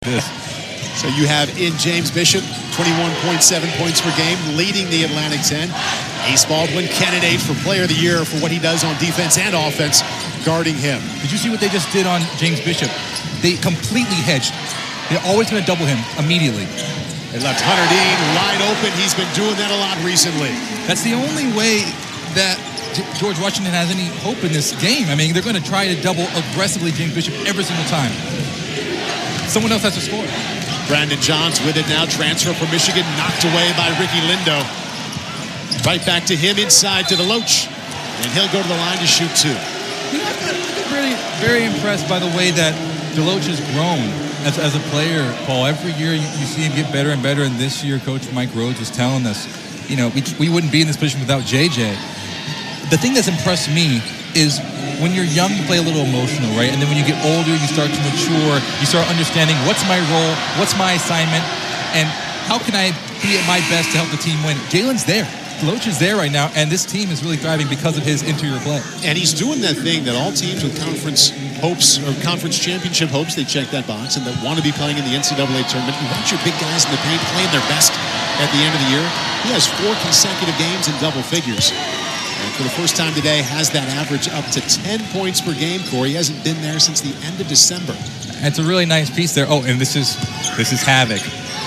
This. So you have in James Bishop, 21.7 points per game, leading the Atlantic 10. Ace Baldwin, candidate for Player of the Year for what he does on defense and offense, guarding him. Did you see what they just did on James Bishop? They completely hedged. They're always going to double him immediately. They left Hunter Dean wide open. He's been doing that a lot recently. That's the only way that George Washington has any hope in this game. I mean, they're going to try to double aggressively James Bishop every single time. Someone else has to score. Brandon Johns with it now. Transfer from Michigan, knocked away by Ricky Lindo. Right back to him inside to DeLoach. And he'll go to the line to shoot two. You know, I've been really very impressed by the way that DeLoach has grown as a player, Paul. Every year you see him get better and better. And this year, Coach Mike Rhodes was telling us, you know, we wouldn't be in this position without JJ. The thing that's impressed me is when you're young, you play a little emotional, right? And then when you get older, you start to mature. You start understanding what's my role, what's my assignment, and how can I be at my best to help the team win. Jalen's there. DeLoach is there right now, and this team is really thriving because of his interior play. And he's doing that thing that all teams with conference hopes or conference championship hopes, they check that box, and that want to be playing in the NCAA tournament. You want your big guys in the paint playing their best at the end of the year. He has 4 consecutive games in double figures. And for the first time today, has that average up to 10 points per game, Corey. He hasn't been there since the end of December. It's a really nice piece there. Oh, and this is havoc.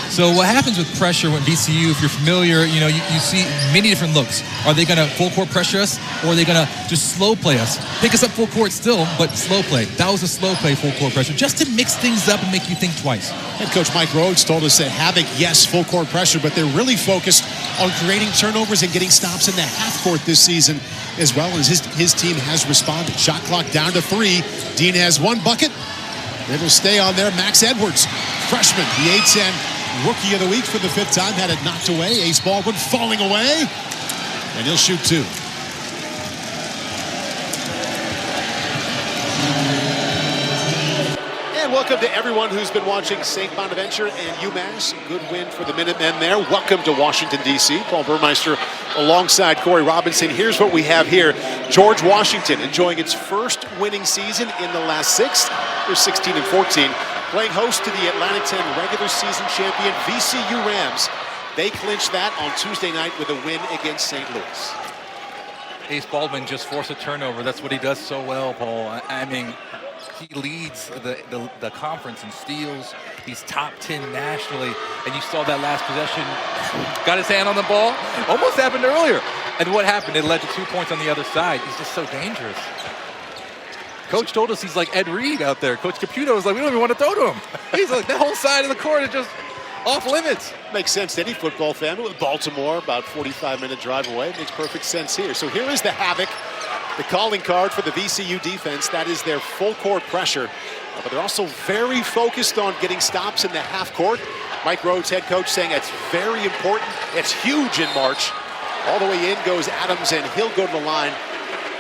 So what happens with pressure with VCU, if you're familiar, you know, you see many different looks. Are they going to full court pressure us, or are they going to just slow play us? Pick us up full court still, but slow play. That was a slow play, full court pressure, just to mix things up and make you think twice. Head coach Mike Rhodes told us that havoc, yes, full court pressure, but they're really focused on creating turnovers and getting stops in the half court this season, as well as his team has responded. Shot clock down to 3. Dean has 1 bucket. It'll stay on there. Max Edwards, freshman, the A-10 Rookie of the Week for the 5th time, had it knocked away. Ace Baldwin falling away, and he'll shoot 2. And welcome to everyone who's been watching St. Bonaventure and UMass. Good win for the Minutemen there. Welcome to Washington, D.C. Paul Burmeister alongside Corey Robinson. Here's what we have here. George Washington enjoying its first winning season in the last 6. They're 16 and 14. Playing host to the Atlantic 10 regular season champion VCU Rams. They clinched that on Tuesday night with a win against St. Louis. Ace Baldwin just forced a turnover. That's what he does so well, Paul. I mean, he leads the conference in steals. He's top 10 nationally. And you saw that last possession. Got his hand on the ball. Almost happened earlier. And what happened? It led to 2 points on the other side. He's just so dangerous. Coach told us he's like Ed Reed out there. Coach Caputo was like, we don't even want to throw to him. He's like, the whole side of the court is just off limits. Makes sense to any football fan. With Baltimore, about 45-minute drive away. Makes perfect sense here. So here is the havoc, the calling card for the VCU defense. That is their full court pressure. But they're also very focused on getting stops in the half court. Mike Rhodes, head coach, saying it's very important. It's huge in March. All the way in goes Adams, and he'll go to the line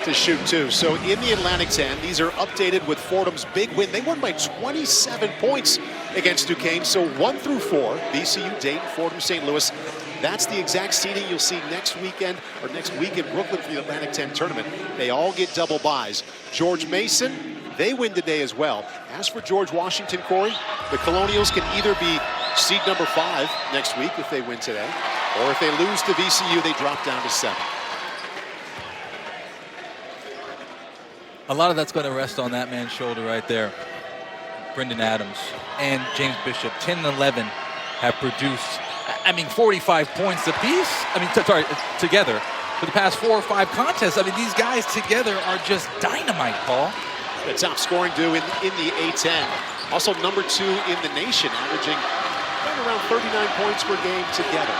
to shoot 2. So in the Atlantic 10, these are updated with Fordham's big win. They won by 27 points against Duquesne. So 1 through 4, VCU, Dayton, Fordham, St. Louis. That's the exact seeding you'll see next weekend or next week in Brooklyn for the Atlantic 10 tournament. They all get double byes. George Mason, they win today as well. As for George Washington, Corey, the Colonials can either be seed number 5 next week if they win today, or if they lose to VCU, they drop down to 7. A lot of that's going to rest on that man's shoulder right there. Brendan Adams and James Bishop, 10 and 11, have produced, 45 points apiece. Together. For the past 4 or 5 contests, these guys together are just dynamite, Paul. The top scoring duo in the A-10. Also number 2 in the nation, averaging right around 39 points per game together.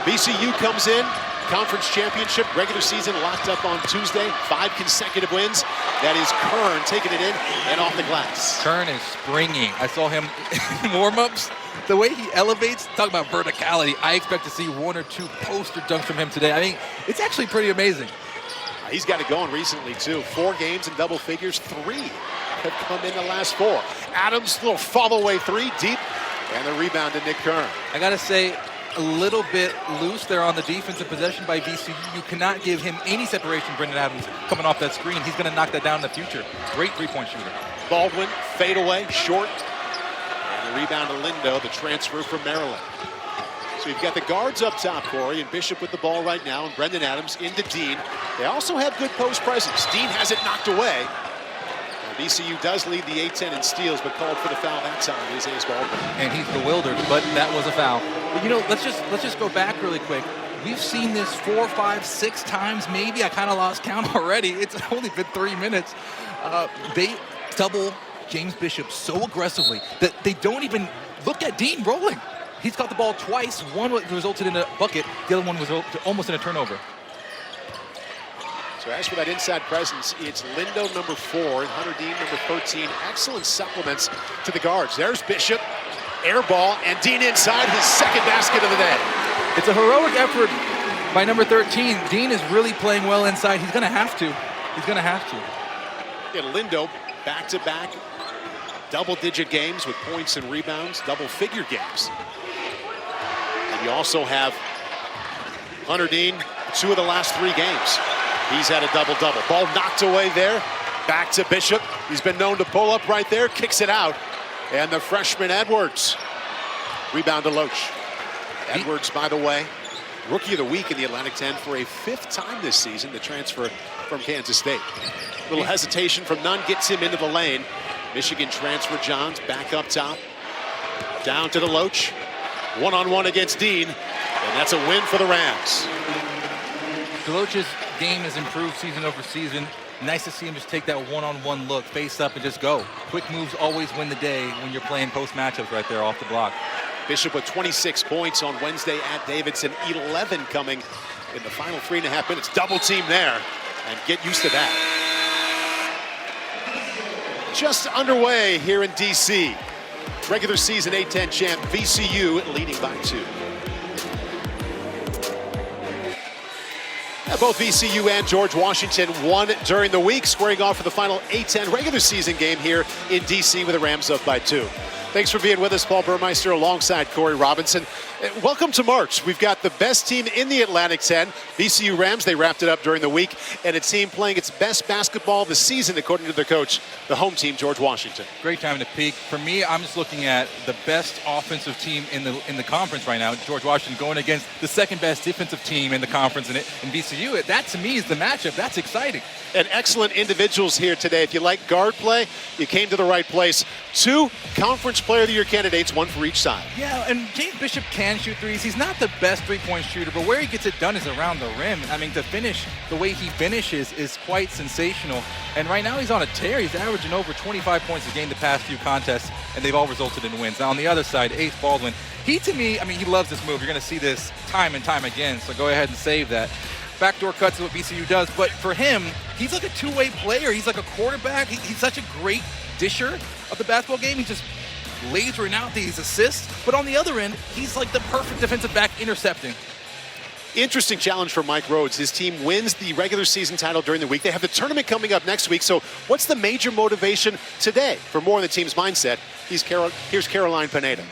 VCU comes in. Conference championship, regular season locked up on Tuesday. 5 consecutive wins. That is Kern taking it in and off the glass. Kern is springing. I saw him in warm-ups. The way he elevates, talk about verticality. I expect to see 1 or 2 poster dunks from him today. It's actually pretty amazing. He's got it going recently, too. 4 games in double figures. 3 have come in the last 4. Adams, little follow-away 3 deep. And the rebound to Nick Kern. I got to say, a little bit loose there on the defensive possession by VCU. You cannot give him any separation, Brendan Adams, coming off that screen. He's going to knock that down in the future. Great three-point shooter. Baldwin, fade away, short. And The rebound to Lindo, the transfer from Maryland. So you've got the guards up top, Corey, and Bishop with the ball right now, and Brendan Adams into Dean. They also have good post presence. Dean has it knocked away. VCU does lead the A-10 in steals, but called for the foul that time is Ace Baldwin. And he's bewildered, but that was a foul. But, you know, let's just go back really quick. We've seen this 4, 5, 6 times, maybe. I kind of lost count already. It's only been 3 minutes. They double James Bishop so aggressively that they don't even look at Dean rolling. He's got the ball twice. One resulted in a bucket. The other one was almost in a turnover. So as for that inside presence, it's Lindo, number 4, and Hunter Dean, number 13. Excellent supplements to the guards. There's Bishop, air ball, and Dean inside, his second basket of the day. It's a heroic effort by number 13. Dean is really playing well inside. He's going to have to. He's going to have to. And Lindo, back-to-back double-digit games with points and rebounds, double-figure games. And you also have Hunter Dean, 2 of the last 3 games. He's had a double-double. Ball knocked away there. Back to Bishop. He's been known to pull up right there. Kicks it out. And the freshman Edwards. Rebound to DeLoach. Edwards, by the way, Rookie of the Week in the Atlantic 10 for a 5th time this season. The transfer from Kansas State. A little hesitation from none gets him into the lane. Michigan transfer Johns back up top. Down to DeLoach. One-on-one against Dean. And that's a win for the Rams. DeLoach's game has improved season over season. Nice to see him just take that one-on-one look, face up, and just go. Quick moves always win the day when you're playing post matchups right there off the block. Bishop with 26 points on Wednesday at Davidson. 11 coming in the final 3.5 minutes. Double team there, and get used to that. Just underway here in D.C. Regular season A-10 champ VCU leading by 2. Both VCU and George Washington won during the week, squaring off for the final A-10 regular season game here in D.C. with the Rams up by 2. Thanks for being with us, Paul Burmeister, alongside Corey Robinson. Welcome to March. We've got the best team in the Atlantic 10, VCU Rams. They wrapped it up during the week, and a team playing its best basketball of the season, according to their coach, the home team, George Washington. Great time to peak. For me, I'm just looking at the best offensive team in the conference right now, George Washington, going against the second best defensive team in the conference in VCU. That, to me, is the matchup. That's exciting. And excellent individuals here today. If you like guard play, you came to the right place. 2 Conference Player of the Year candidates, 1 for each side. Yeah, and James Bishop can shoot threes. He's not the best three-point shooter, but where he gets it done is around the rim. I mean, to finish the way he finishes is quite sensational. And right now he's on a tear. He's averaging over 25 points a game the past few contests, and they've all resulted in wins. Now, on the other side, Ace Baldwin, he, to me, I mean, he loves this move. You're going to see this time and time again, so go ahead and save that. Backdoor cuts is what VCU does, but for him, he's like a two-way player. He's like a quarterback. He's such a great disher of the basketball game. He's just lasering out these assists, but on the other end, he's like the perfect defensive back intercepting. Interesting challenge for Mike Rhodes. His team wins the regular season title during the week. They have the tournament coming up next week, so what's the major motivation today? For more on the team's mindset, here's Caroline Pineda.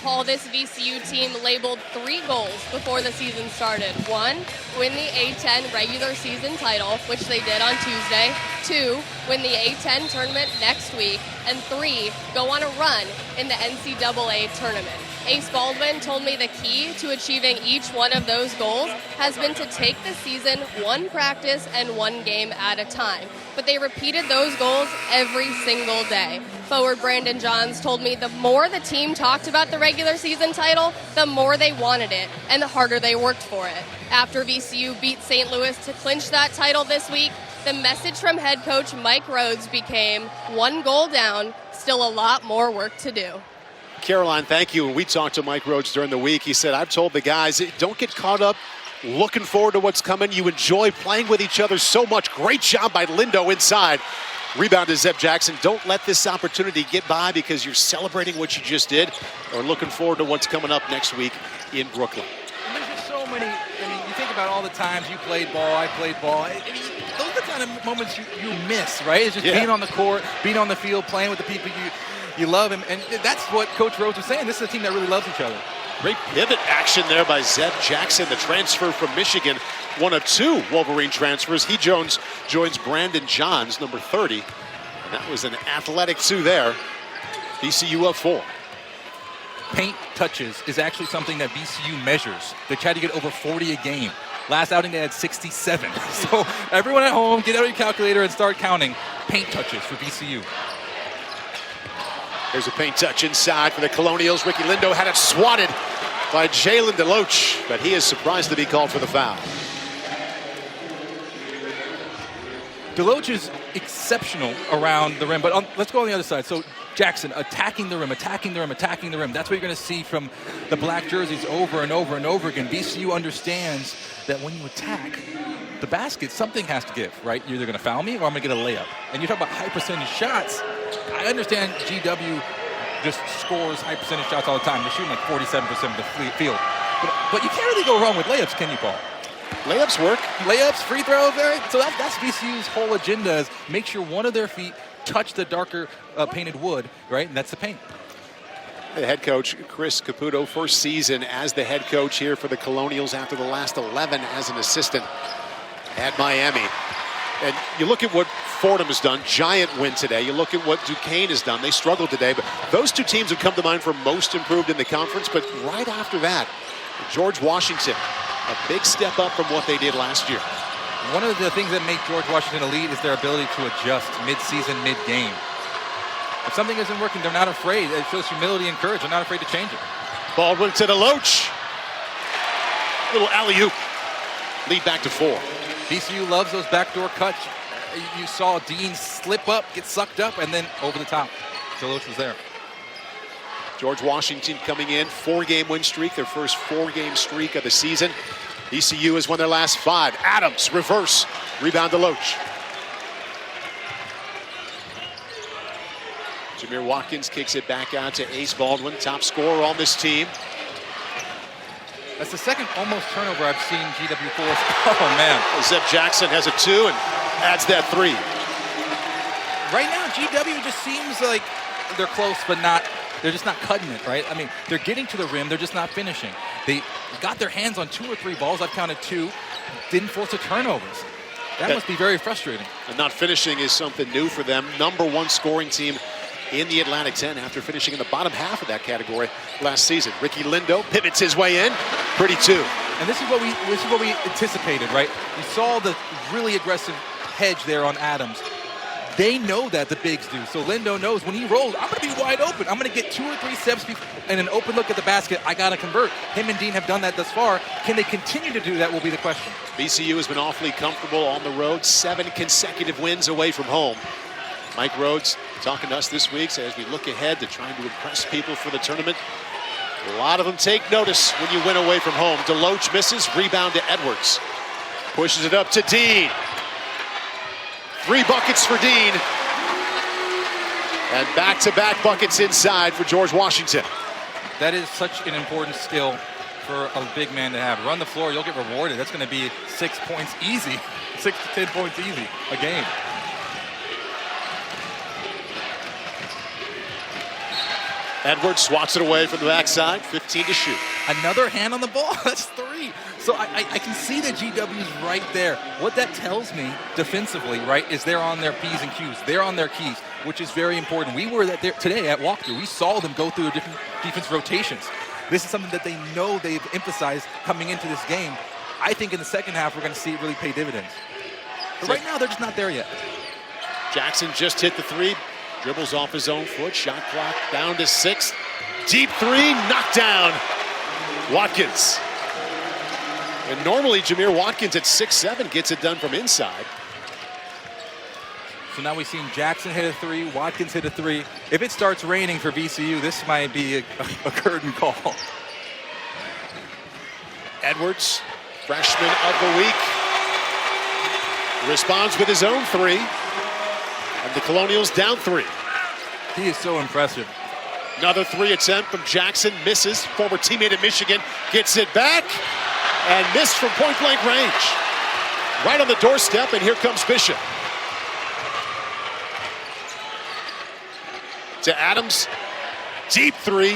Paul, this VCU team labeled 3 goals before the season started. 1, win the A-10 regular season title, which they did on Tuesday. 2, win the A-10 tournament next week. And 3, go on a run in the NCAA tournament. Ace Baldwin told me the key to achieving each one of those goals has been to take the season 1 practice and 1 game at a time. But they repeated those goals every single day. Forward Brandon Johns told me the more the team talked about the regular season title, the more they wanted it and the harder they worked for it. After VCU beat St. Louis to clinch that title this week, the message from head coach Mike Rhodes became 1 goal down, still a lot more work to do. Caroline, thank you. When we talked to Mike Rhodes during the week, he said, I've told the guys, don't get caught up looking forward to what's coming. You enjoy playing with each other so much. Great job by Lindo inside. Rebound to Zeb Jackson. Don't let this opportunity get by because you're celebrating what you just did or looking forward to what's coming up next week in Brooklyn. And there's just so many, I mean, you think about all the times you played ball, I played ball. I mean, those are the kind of moments you miss, right? It's just being on the court, being on the field, playing with the people you love. And that's what Coach Rhodes was saying. This is a team that really loves each other. Great pivot action there by Zeb Jackson, the transfer from Michigan. 1 of 2 Wolverine transfers. He joins Brandon Johns, number 30. And that was an athletic 2 there. VCU up 4. paint touches is actually something that VCU measures. They try to get over 40 a game. Last outing, they had 67. So everyone at home, get out your calculator and start counting paint touches for VCU. There's a paint touch inside for the Colonials. Ricky Lindo had it swatted by Jalen DeLoach, but he is surprised to be called for the foul. DeLoach is exceptional around the rim, but let's go on the other side. So Jackson attacking the rim, attacking the rim, attacking the rim. That's what you're going to see from the black jerseys over and over and over again. VCU understands that when you attack the basket, something has to give, right? You're either going to foul me or I'm going to get a layup. And you talk about high percentage shots. I understand GW just scores high percentage shots all the time. They're shooting like 47% of the field. But you can't really go wrong with layups, can you, Paul? Layups work. Layups, free throws, right? So that's VCU's whole agenda, is make sure one of their feet touch the darker painted wood, right? And that's the paint. The head coach, Chris Caputo, first season as the head coach here for the Colonials after the last 11 as an assistant at Miami. And you look at what Fordham has done, giant win today. You look at what Duquesne has done. They struggled today, but those two teams have come to mind for most improved in the conference. But right after that, George Washington, a big step up from what they did last year. One of the things that make George Washington elite is their ability to adjust mid-season, mid-game. If something isn't working, they're not afraid. It shows humility and courage. They're not afraid to change it. Baldwin to DeLoach. Little alley-oop. Lead back to 4. VCU loves those backdoor cuts. You saw Dean slip up, get sucked up, and then over the top. DeLoach was there. George Washington coming in, 4-game win streak, their first 4-game streak of the season. VCU has won their last 5. Adams, reverse, rebound DeLoach. Jameer Watkins kicks it back out to Ace Baldwin, top scorer on this team. That's the second almost turnover I've seen GW force. Oh, man. Zeb Jackson has a 2 and adds that 3. Right now, GW just seems like they're close, but they're just not cutting it, right? I mean, they're getting to the rim, they're just not finishing. They got their hands on 2 or 3 balls. I've counted 2. Didn't force the turnovers. That must be very frustrating. And not finishing is something new for them. #1 scoring team in the Atlantic 10 after finishing in the bottom half of that category last season. Ricky Lindo pivots his way in. Pretty 2. And this is what we anticipated, right? We saw the really aggressive hedge there on Adams. They know that, the bigs do. So Lindo knows when he rolls, I'm going to be wide open. I'm going to get 2 or 3 steps and an open look at the basket. I got to convert. Him and Dean have done that thus far. Can they continue to do that will be the question. VCU has been awfully comfortable on the road. 7 consecutive wins away from home. Mike Rhodes talking to us this week, so as we look ahead to trying to impress people for the tournament, a lot of them take notice when you win away from home. DeLoach misses, rebound to Edwards. Pushes it up to Dean. 3 buckets for Dean. And back-to-back buckets inside for George Washington. That is such an important skill for a big man to have. Run the floor, you'll get rewarded. That's going to be 6 points easy. 6 to 10 points easy a game. Edwards swats it away from the backside, 15 to shoot. Another hand on the ball, that's 3. So I can see that GW's right there. What that tells me defensively, right, is they're on their P's and Q's. They're on their keys, which is very important. We were there today at walkthrough. We saw them go through different defense rotations. This is something that they know they've emphasized coming into this game. I think in the second half, we're going to see it really pay dividends. But right now, they're just not there yet. Jackson just hit the 3. Dribbles off his own foot. Shot clock down to 6. Deep 3, knocked down. Watkins. And normally Jameer Watkins at 6'7" gets it done from inside. So now we've seen Jackson hit a 3, Watkins hit a 3. If it starts raining for VCU, this might be a curtain call. Edwards, freshman of the week, responds with his own 3. And the Colonials down 3. He is so impressive. Another 3 attempt from Jackson, misses. Former teammate at Michigan gets it back and missed from point-blank range. Right on the doorstep, and here comes Bishop. To Adams, deep 3.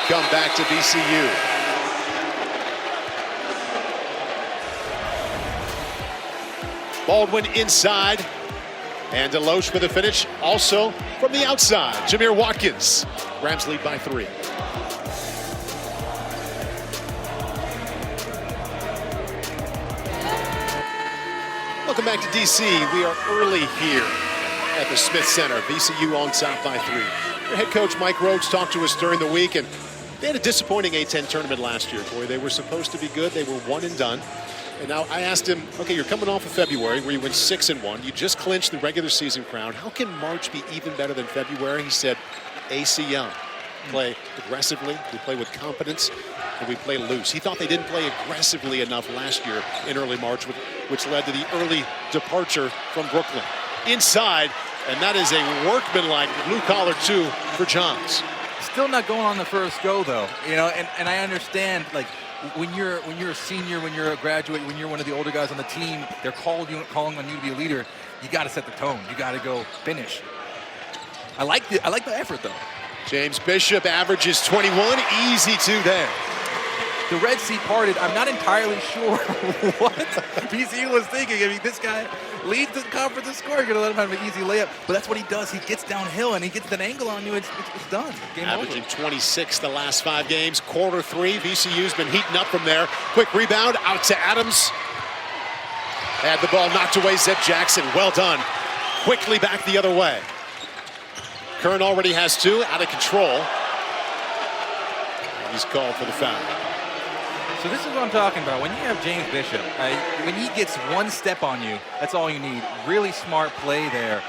Come back to VCU. Baldwin inside. And DeLoach for the finish, also from the outside. Jameer Watkins. Rams lead by 3. Welcome back to DC. We are early here at the Smith Center. VCU on top by 3. Their head coach Mike Rhodes talked to us during the week, and they had a disappointing A-10 tournament last year, Corey. They were supposed to be good. They were one and done. And now I asked him, okay, you're coming off of February where you went 6-1. You just clinched the regular season crown. How can March be even better than February? He said, ACL. Play aggressively, we play with confidence, and we play loose. He thought they didn't play aggressively enough last year in early March, which led to the early departure from Brooklyn. Inside, and that is a workmanlike blue-collar 2 for Johns. Still not going on the first go, though. You know, and I understand, like, when you're a senior, when you're a graduate, when you're one of the older guys on the team, they're calling on you to be a leader. You got to set the tone. You got to go finish. I like the effort, though. James Bishop averages 21, easy 2 there. The Red Sea parted. I'm not entirely sure what VCU was thinking. I mean, this guy leads the conference in scoring. You're going to let him have an easy layup. But that's what he does. He gets downhill, and he gets that angle on you. It's done. Game Averaging over. 26 the last 5 games. Quarter 3, VCU's been heating up from there. Quick rebound out to Adams. Had the ball knocked away. Zeb Jackson, well done. Quickly back the other way. Kern already has 2, out of control. He's called for the foul. So this is what I'm talking about. When you have James Bishop, when he gets one step on you, that's all you need. Really smart play there.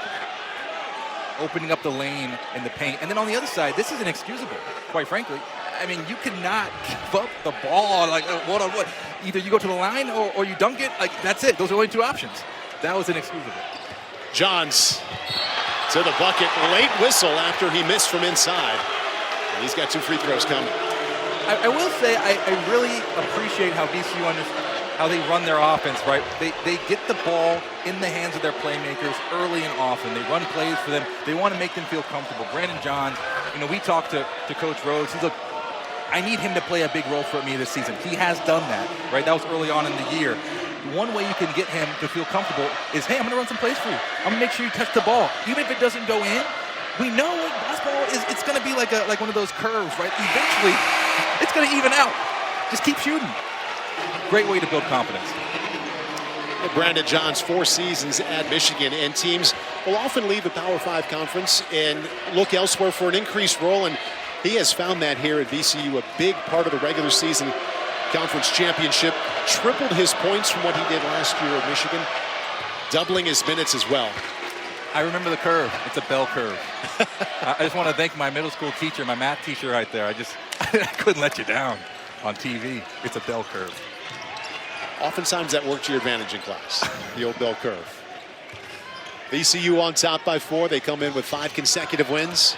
Opening up the lane in the paint. And then on the other side, this is inexcusable, quite frankly. I mean, you cannot give up the ball like one-on-one. Either you go to the line or you dunk it. Like, that's it. Those are only 2 options. That was inexcusable. Johns to the bucket. Late whistle after he missed from inside. And he's got 2 free throws coming. I will say I really appreciate how VCU how they run their offense, right? They get the ball in the hands of their playmakers early and often. They run plays for them. They want to make them feel comfortable. Brandon Johns, you know, we talked to Coach Rhodes. He's like, I need him to play a big role for me this season. He has done that, right? That was early on in the year. One way you can get him to feel comfortable is, hey, I'm going to run some plays for you. I'm going to make sure you touch the ball. Even if it doesn't go in, we know basketball it's going to be like one of those curves, right? Eventually, it's going to even out. Just keep shooting. Great way to build confidence. Brandon Johns, 4 seasons at Michigan, and teams will often leave the Power 5 conference and look elsewhere for an increased role, and he has found that here at VCU, a big part of the regular season conference championship. Tripled his points from what he did last year at Michigan, doubling his minutes as well. I remember the curve. It's a bell curve. I just want to thank my middle school teacher, my math teacher right there. I couldn't let you down on TV. It's a bell curve. Oftentimes that worked to your advantage in class, the old bell curve. VCU on top by 4. They come in with 5 consecutive wins.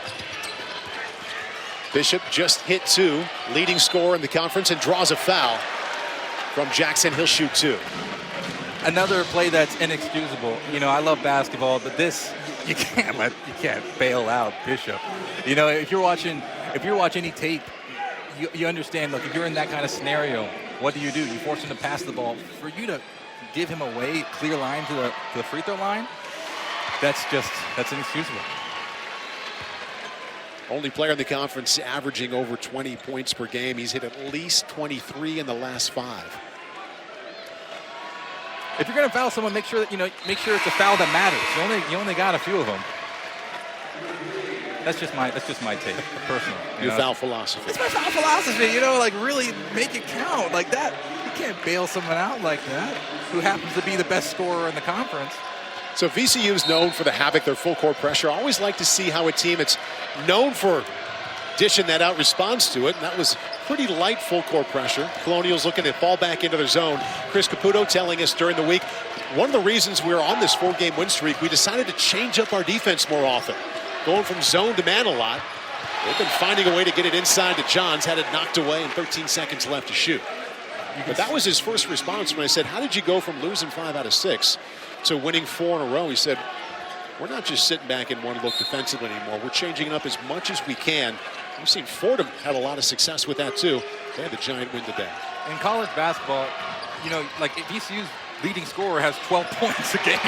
Bishop just hit 2, leading scorer in the conference, and draws a foul from Jackson. He'll shoot 2. Another play that's inexcusable. You know, I love basketball, but this you can't bail out Bishop. You know, if you watch any tape, you understand. Look, if you're in that kind of scenario, what do? You force him to pass the ball. For you to give him away, clear line to the free throw line, that's inexcusable. Only player in the conference averaging over 20 points per game. He's hit at least 23 in the last 5. If you're going to foul someone, make sure it's a foul that matters. You only got a few of them. That's just my take, personal. Your foul philosophy. It's my foul philosophy. You know, like really make it count like that. You can't bail someone out like that who happens to be the best scorer in the conference. So VCU is known for the havoc, their full court pressure. I always like to see how a team that's known for dishing that out responds to it. And that was pretty light full court pressure. Colonials looking to fall back into their zone. Chris Caputo telling us during the week, one of the reasons we're on this 4-game win streak, we decided to change up our defense more often. Going from zone to man a lot. They've been finding a way to get it inside to Johns. Had it knocked away and 13 seconds left to shoot. But that was his first response when I said, how did you go from losing 5 out of 6 to winning 4 in a row? He said, we're not just sitting back in one look defensively anymore. We're changing it up as much as we can. We've seen Fordham had a lot of success with that too. They had the giant win today. In college basketball, you know, like VCU's leading scorer has 12 points a game,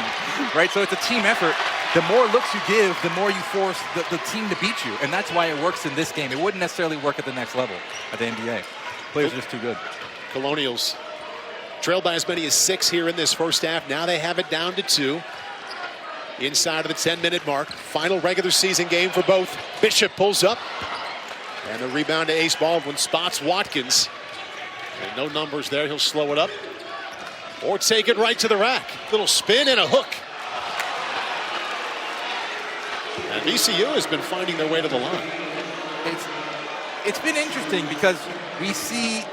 right? So it's a team effort. the more looks you give, the more you force the team to beat you. And that's why it works in this game. It wouldn't necessarily work at the next level at the NBA. Players are just too good. Colonials trailed by as many as 6 here in this first half. Now they have it down to 2. Inside of the 10-minute mark. Final regular season game for both. Bishop pulls up. And the rebound to Ace Baldwin. Spots Watkins. And no numbers there. He'll slow it up. Or take it right to the rack. Little spin and a hook. And VCU has been finding their way to the line. It's been interesting because we see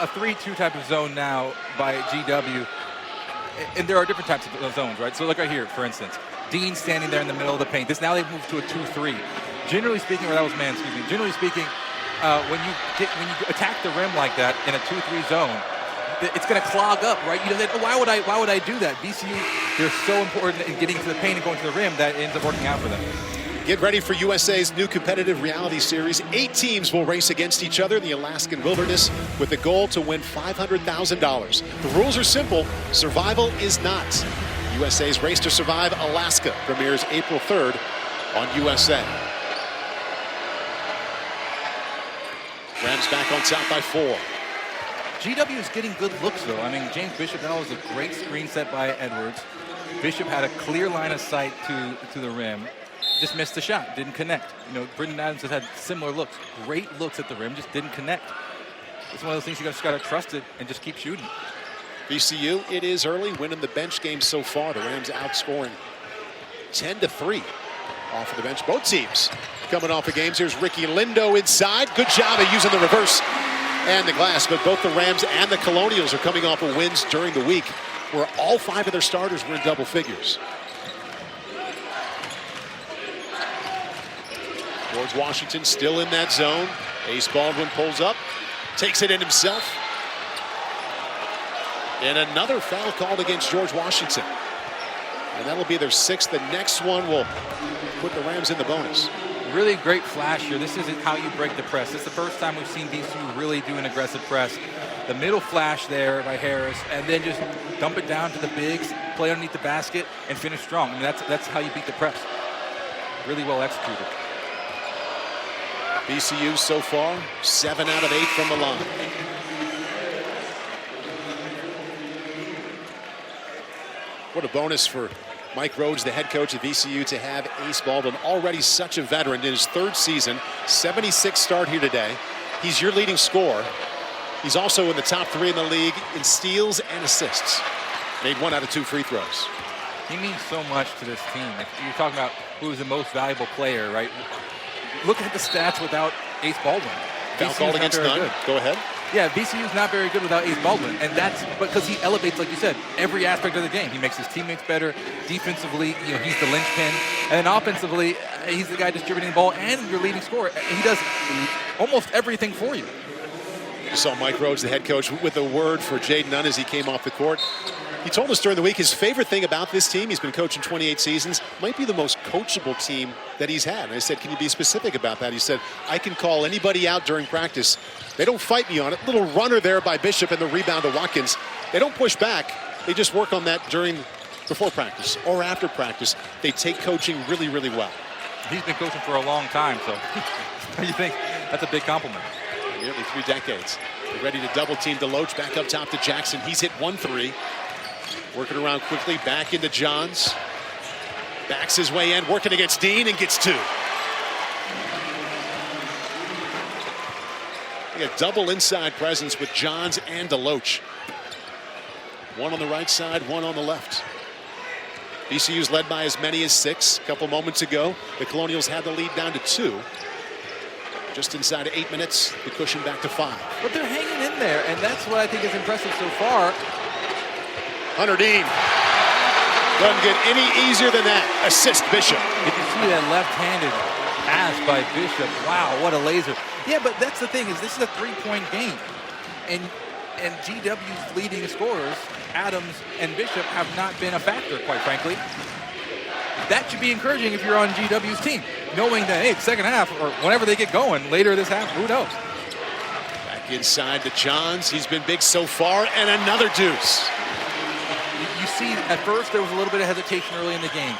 a 3-2 type of zone now by GW. And there are different types of zones, right? So look right here, for instance. Dean standing there in the middle of the paint. Now they've moved to a 2-3. Generally speaking, or that was man, excuse me. Generally speaking, when you attack the rim like that in a 2-3 zone, it's going to clog up, right? You know, why would I do that? VCU, they're so important in getting to the paint and going to the rim that it ends up working out for them. Get ready for USA's new competitive reality series. 8 teams will race against each other in the Alaskan wilderness with the goal to win $500,000. The rules are simple. Survival is not. USA's Race to Survive Alaska premieres April 3rd on USA. Rams back on top by 4. GW is getting good looks, though. I mean, James Bishop, that was a great screen set by Edwards. Bishop had a clear line of sight to the rim. Just missed the shot, didn't connect. You know, Brendan Adams has had similar looks. Great looks at the rim, just didn't connect. It's one of those things you just got to trust it and just keep shooting. VCU, it is early, winning the bench game so far. The Rams outscoring 10-3 off of the bench. Both teams coming off of games. Here's Ricky Lindo inside. Good job of using the reverse and the glass, but both the Rams and the Colonials are coming off of wins during the week where all 5 of their starters were in double figures. George Washington still in that zone. Ace Baldwin pulls up, takes it in himself. And another foul called against George Washington. And that'll be their 6th. The next one will put the Rams in the bonus. Really great flash here. This isn't how you break the press. This is the first time we've seen VCU really do an aggressive press. The middle flash there by Harris, and then just dump it down to the bigs, play underneath the basket, and finish strong. I mean, that's how you beat the press. Really well executed. VCU so far, 7 out of 8 from the line. What a bonus for Mike Rhodes, the head coach of VCU, to have Ace Baldwin, already such a veteran in his 3rd season, 76 start here today. He's your leading scorer. He's also in the top 3 in the league in steals and assists. Made 1 out of 2 free throws. He means so much to this team. If you're talking about who's the most valuable player, right? Look at the stats without Ace Baldwin. Foul called against none. Go ahead. Yeah, VCU's not very good without Ace Baldwin, and that's because he elevates, like you said, every aspect of the game. He makes his teammates better. Defensively, you know, he's the linchpin, and then offensively, he's the guy distributing the ball and your leading scorer. He does almost everything for you. You saw Mike Rhodes, the head coach, with a word for Jaden Nunn as he came off the court. He told us during the week his favorite thing about this team, he's been coaching 28 seasons, might be the most coachable team that he's had. And I said, can you be specific about that? He said, I can call anybody out during practice. They don't fight me on it. Little runner there by Bishop and the rebound to Watkins. They don't push back. They just work on that before practice or after practice. They take coaching really, really well. He's been coaching for a long time, so you think that's a big compliment. Nearly 3 decades. They're ready to double team DeLoach. Back up top to Jackson. He's hit 1 3. Working around quickly, back into Johns. Backs his way in, working against Dean, and gets 2. A double inside presence with Johns and DeLoach. 1 on the right side, 1 on the left. VCU's led by as many as 6. A couple moments ago, the Colonials had the lead down to 2. Just inside of 8 minutes, the cushion back to 5. But they're hanging in there, and that's what I think is impressive so far. Hunter Dean doesn't get any easier than that. Assist Bishop. Did you see that left-handed pass by Bishop? Wow, what a laser. Yeah, but that's the thing, is this is a 3-point game. And GW's leading scorers, Adams and Bishop, have not been a factor, quite frankly. That should be encouraging if you're on GW's team, knowing that, hey, second half, or whenever they get going, later this half, who knows? Back inside to Johns. He's been big so far, and another deuce. You see, at first, there was a little bit of hesitation early in the game.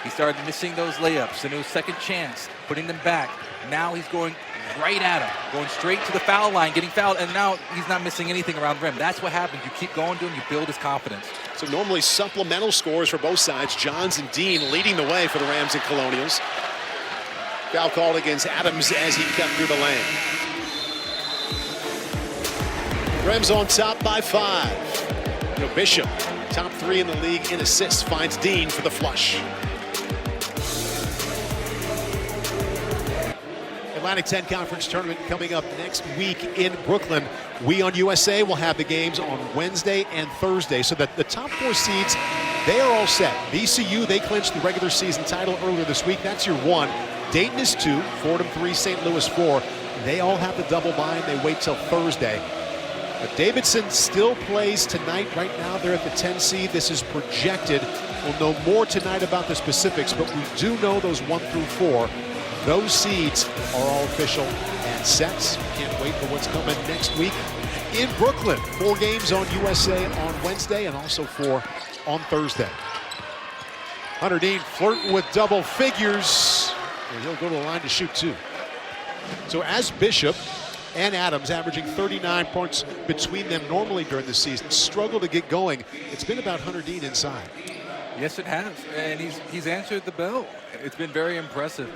He started missing those layups, and it was second chance, putting them back. Now he's going right at him, going straight to the foul line, getting fouled, and now he's not missing anything around the rim. That's what happens. You keep going to him, you build his confidence. So normally supplemental scores for both sides. Johns and Dean leading the way for the Rams and Colonials. Foul called against Adams as he cut through the lane. Rams on top by 5. Bishop, top 3 in the league in assists, finds Dean for the flush. Atlantic 10 Conference Tournament coming up next week in Brooklyn. We on USA will have the games on Wednesday and Thursday, so that the top 4 seeds, they are all set. VCU, they clinched the regular season title earlier this week. That's your 1. Dayton is 2, Fordham 3, St. Louis 4. They all have the double bye, and they wait till Thursday. But Davidson still plays tonight. Right now, they're at the 10 seed. This is projected. We'll know more tonight about the specifics, but we do know those 1 through 4. Those seeds are all official and set. Can't wait for what's coming next week in Brooklyn. 4 games on USA on Wednesday and also 4 on Thursday. Hunter Dean flirting with double figures, and he'll go to the line to shoot 2. So as Bishop and Adams, averaging 39 points between them normally during the season, struggle to get going, it's been about Hunter Dean inside. Yes, it has, and he's answered the bell. It's been very impressive.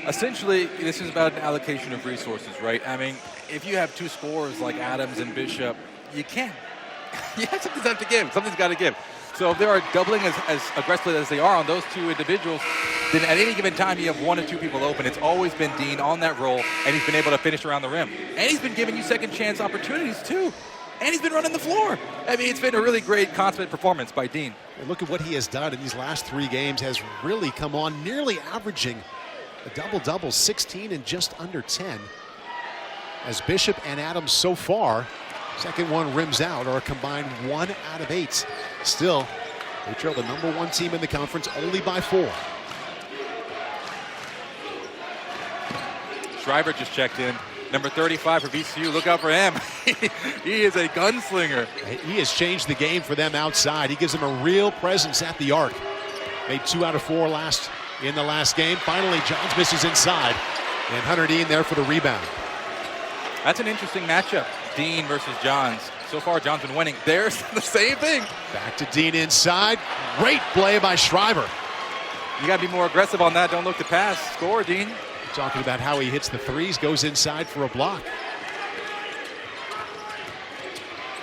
Essentially, this is about an allocation of resources, right? I mean, if you have 2 scorers like Adams and Bishop, you can't. Something's got to give. Something's got to give. So if they are doubling as aggressively as they are on those 2 individuals, then at any given time you have 1 or 2 people open. It's always been Dean on that roll, and he's been able to finish around the rim. And he's been giving you second chance opportunities too. And he's been running the floor. I mean, it's been a really great consummate performance by Dean. And look at what he has done in these last 3 games. Has really come on, nearly averaging a double-double, 16 and just under 10. As Bishop and Adams so far, second one rims out, are a combined 1 out of 8. Still, they trail the number 1 team in the conference only by 4. Shriver just checked in. Number 35 for VCU. Look out for him. He is a gunslinger. He has changed the game for them outside. He gives them a real presence at the arc. Made 2 out of 4 in the last game. Finally, Johns misses inside. And Hunter Dean there for the rebound. That's an interesting matchup. Dean versus Johns. So far, Johns been winning. There's the same thing. Back to Dean inside. Great play by Shriver. You got to be more aggressive on that. Don't look to pass. Score, Dean. Talking about how he hits the threes, goes inside for a block.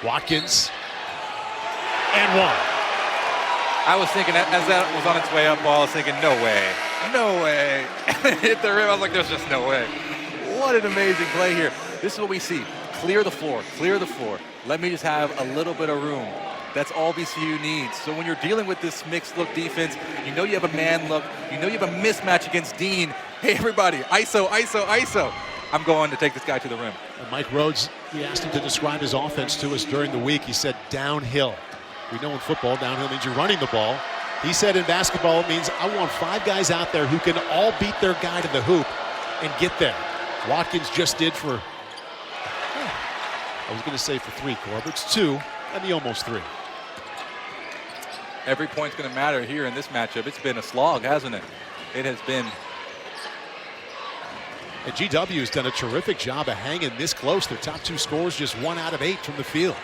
Watkins. And 1. I was thinking, as that was on its way up, I was thinking, no way. No way. Hit the rim. I was like, there's just no way. What an amazing play here. This is what we see. Clear the floor. Clear the floor. Let me just have a little bit of room. That's all VCU needs. So when you're dealing with this mixed look defense, you know you have a man look, you know you have a mismatch against Dean. Hey, everybody, ISO, ISO, ISO. I'm going to take this guy to the rim. And Mike Rhodes, we asked him to describe his offense to us during the week. He said downhill. We know in football, downhill means you're running the ball. He said in basketball, it means I want 5 guys out there who can all beat their guy to the hoop and get there. Watkins just did for, I was going to say for 3, Corb. It's 2, and the almost 3. Every point's going to matter here in this matchup. It's been a slog, hasn't it? It has been. And GW has done a terrific job of hanging this close. Their top 2 scorers just 1 out of 8 from the field.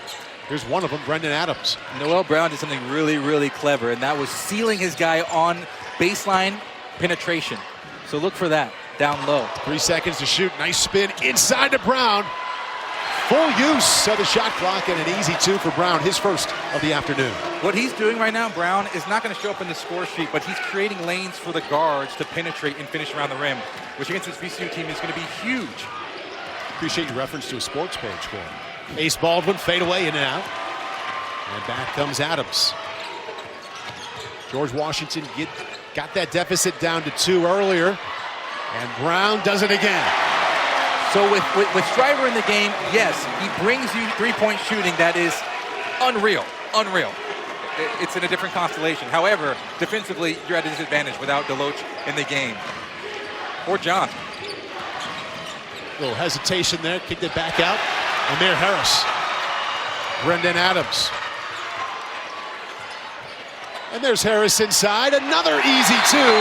Here's one of them, Brendan Adams. Noel Brown did something really, really clever, and that was sealing his guy on baseline penetration. So look for that down low. 3 seconds to shoot. Nice spin inside to Brown. Full use of the shot clock and an easy 2 for Brown, his first of the afternoon. What he's doing right now, Brown, is not going to show up in the score sheet, but he's creating lanes for the guards to penetrate and finish around the rim, which against this VCU team is going to be huge. Appreciate your reference to a sports page for him. Ace Baldwin, fade away in and out. And back comes Adams. George Washington got that deficit down to 2 earlier. And Brown does it again. So with Shriver in the game, yes, he brings you 3-point shooting that is unreal, unreal. It's in a different constellation. However, defensively, you're at a disadvantage without DeLoach in the game. Or John. A little hesitation there, kicked it back out. Amir Harris. Brendan Adams. And there's Harris inside, another easy two,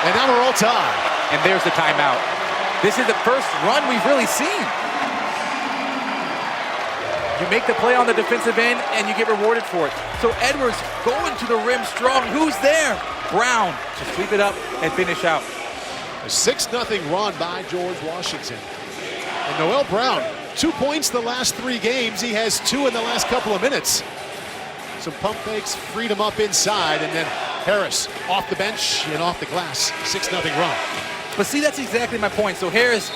and now we're all tied. And there's the timeout. This is the first run we've really seen. You make the play on the defensive end, and you get rewarded for it. So Edwards going to the rim strong. Who's there? Brown to sweep it up and finish out. A 6-0 run by George Washington. And Noel Brown, 2 points the last 3 games. He has 2 in the last couple of minutes. Some pump fakes freed him up inside, and then Harris off the bench and off the glass. 6-0 run. But see, that's exactly my point. So Harris,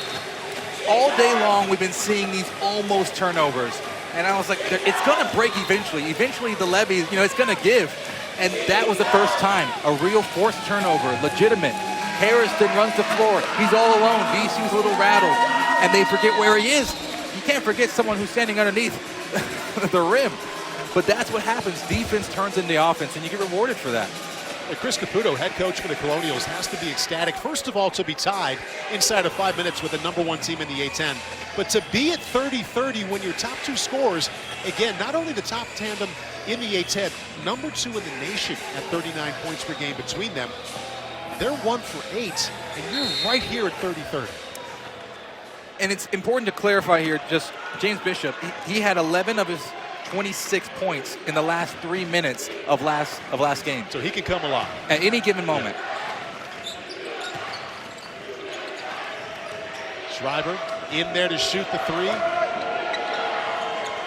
all day long, we've been seeing these almost turnovers. And I was like, it's going to break eventually. Eventually, the levee, it's going to give. And that was the first time. A real forced turnover, legitimate. Harris then runs the floor. He's all alone. VCU's a little rattled. And they forget where he is. You can't forget someone who's standing underneath the rim. But that's what happens. Defense turns into offense, and you get rewarded for that. Chris Caputo, head coach for the Colonials, has to be ecstatic, first of all, to be tied inside of 5 minutes with the #1 team in the A-10. But to be at 30-30 when your top 2 scorers, again, not only the top tandem in the A-10, #2 in the nation at 39 points per game between them. They're 1 for 8, and you're right here at 30-30. And it's important to clarify here, just James Bishop, he had 11 of his 26 points in the last 3 minutes of last game. So he can come alive at any given moment. Shriver in there to shoot the 3.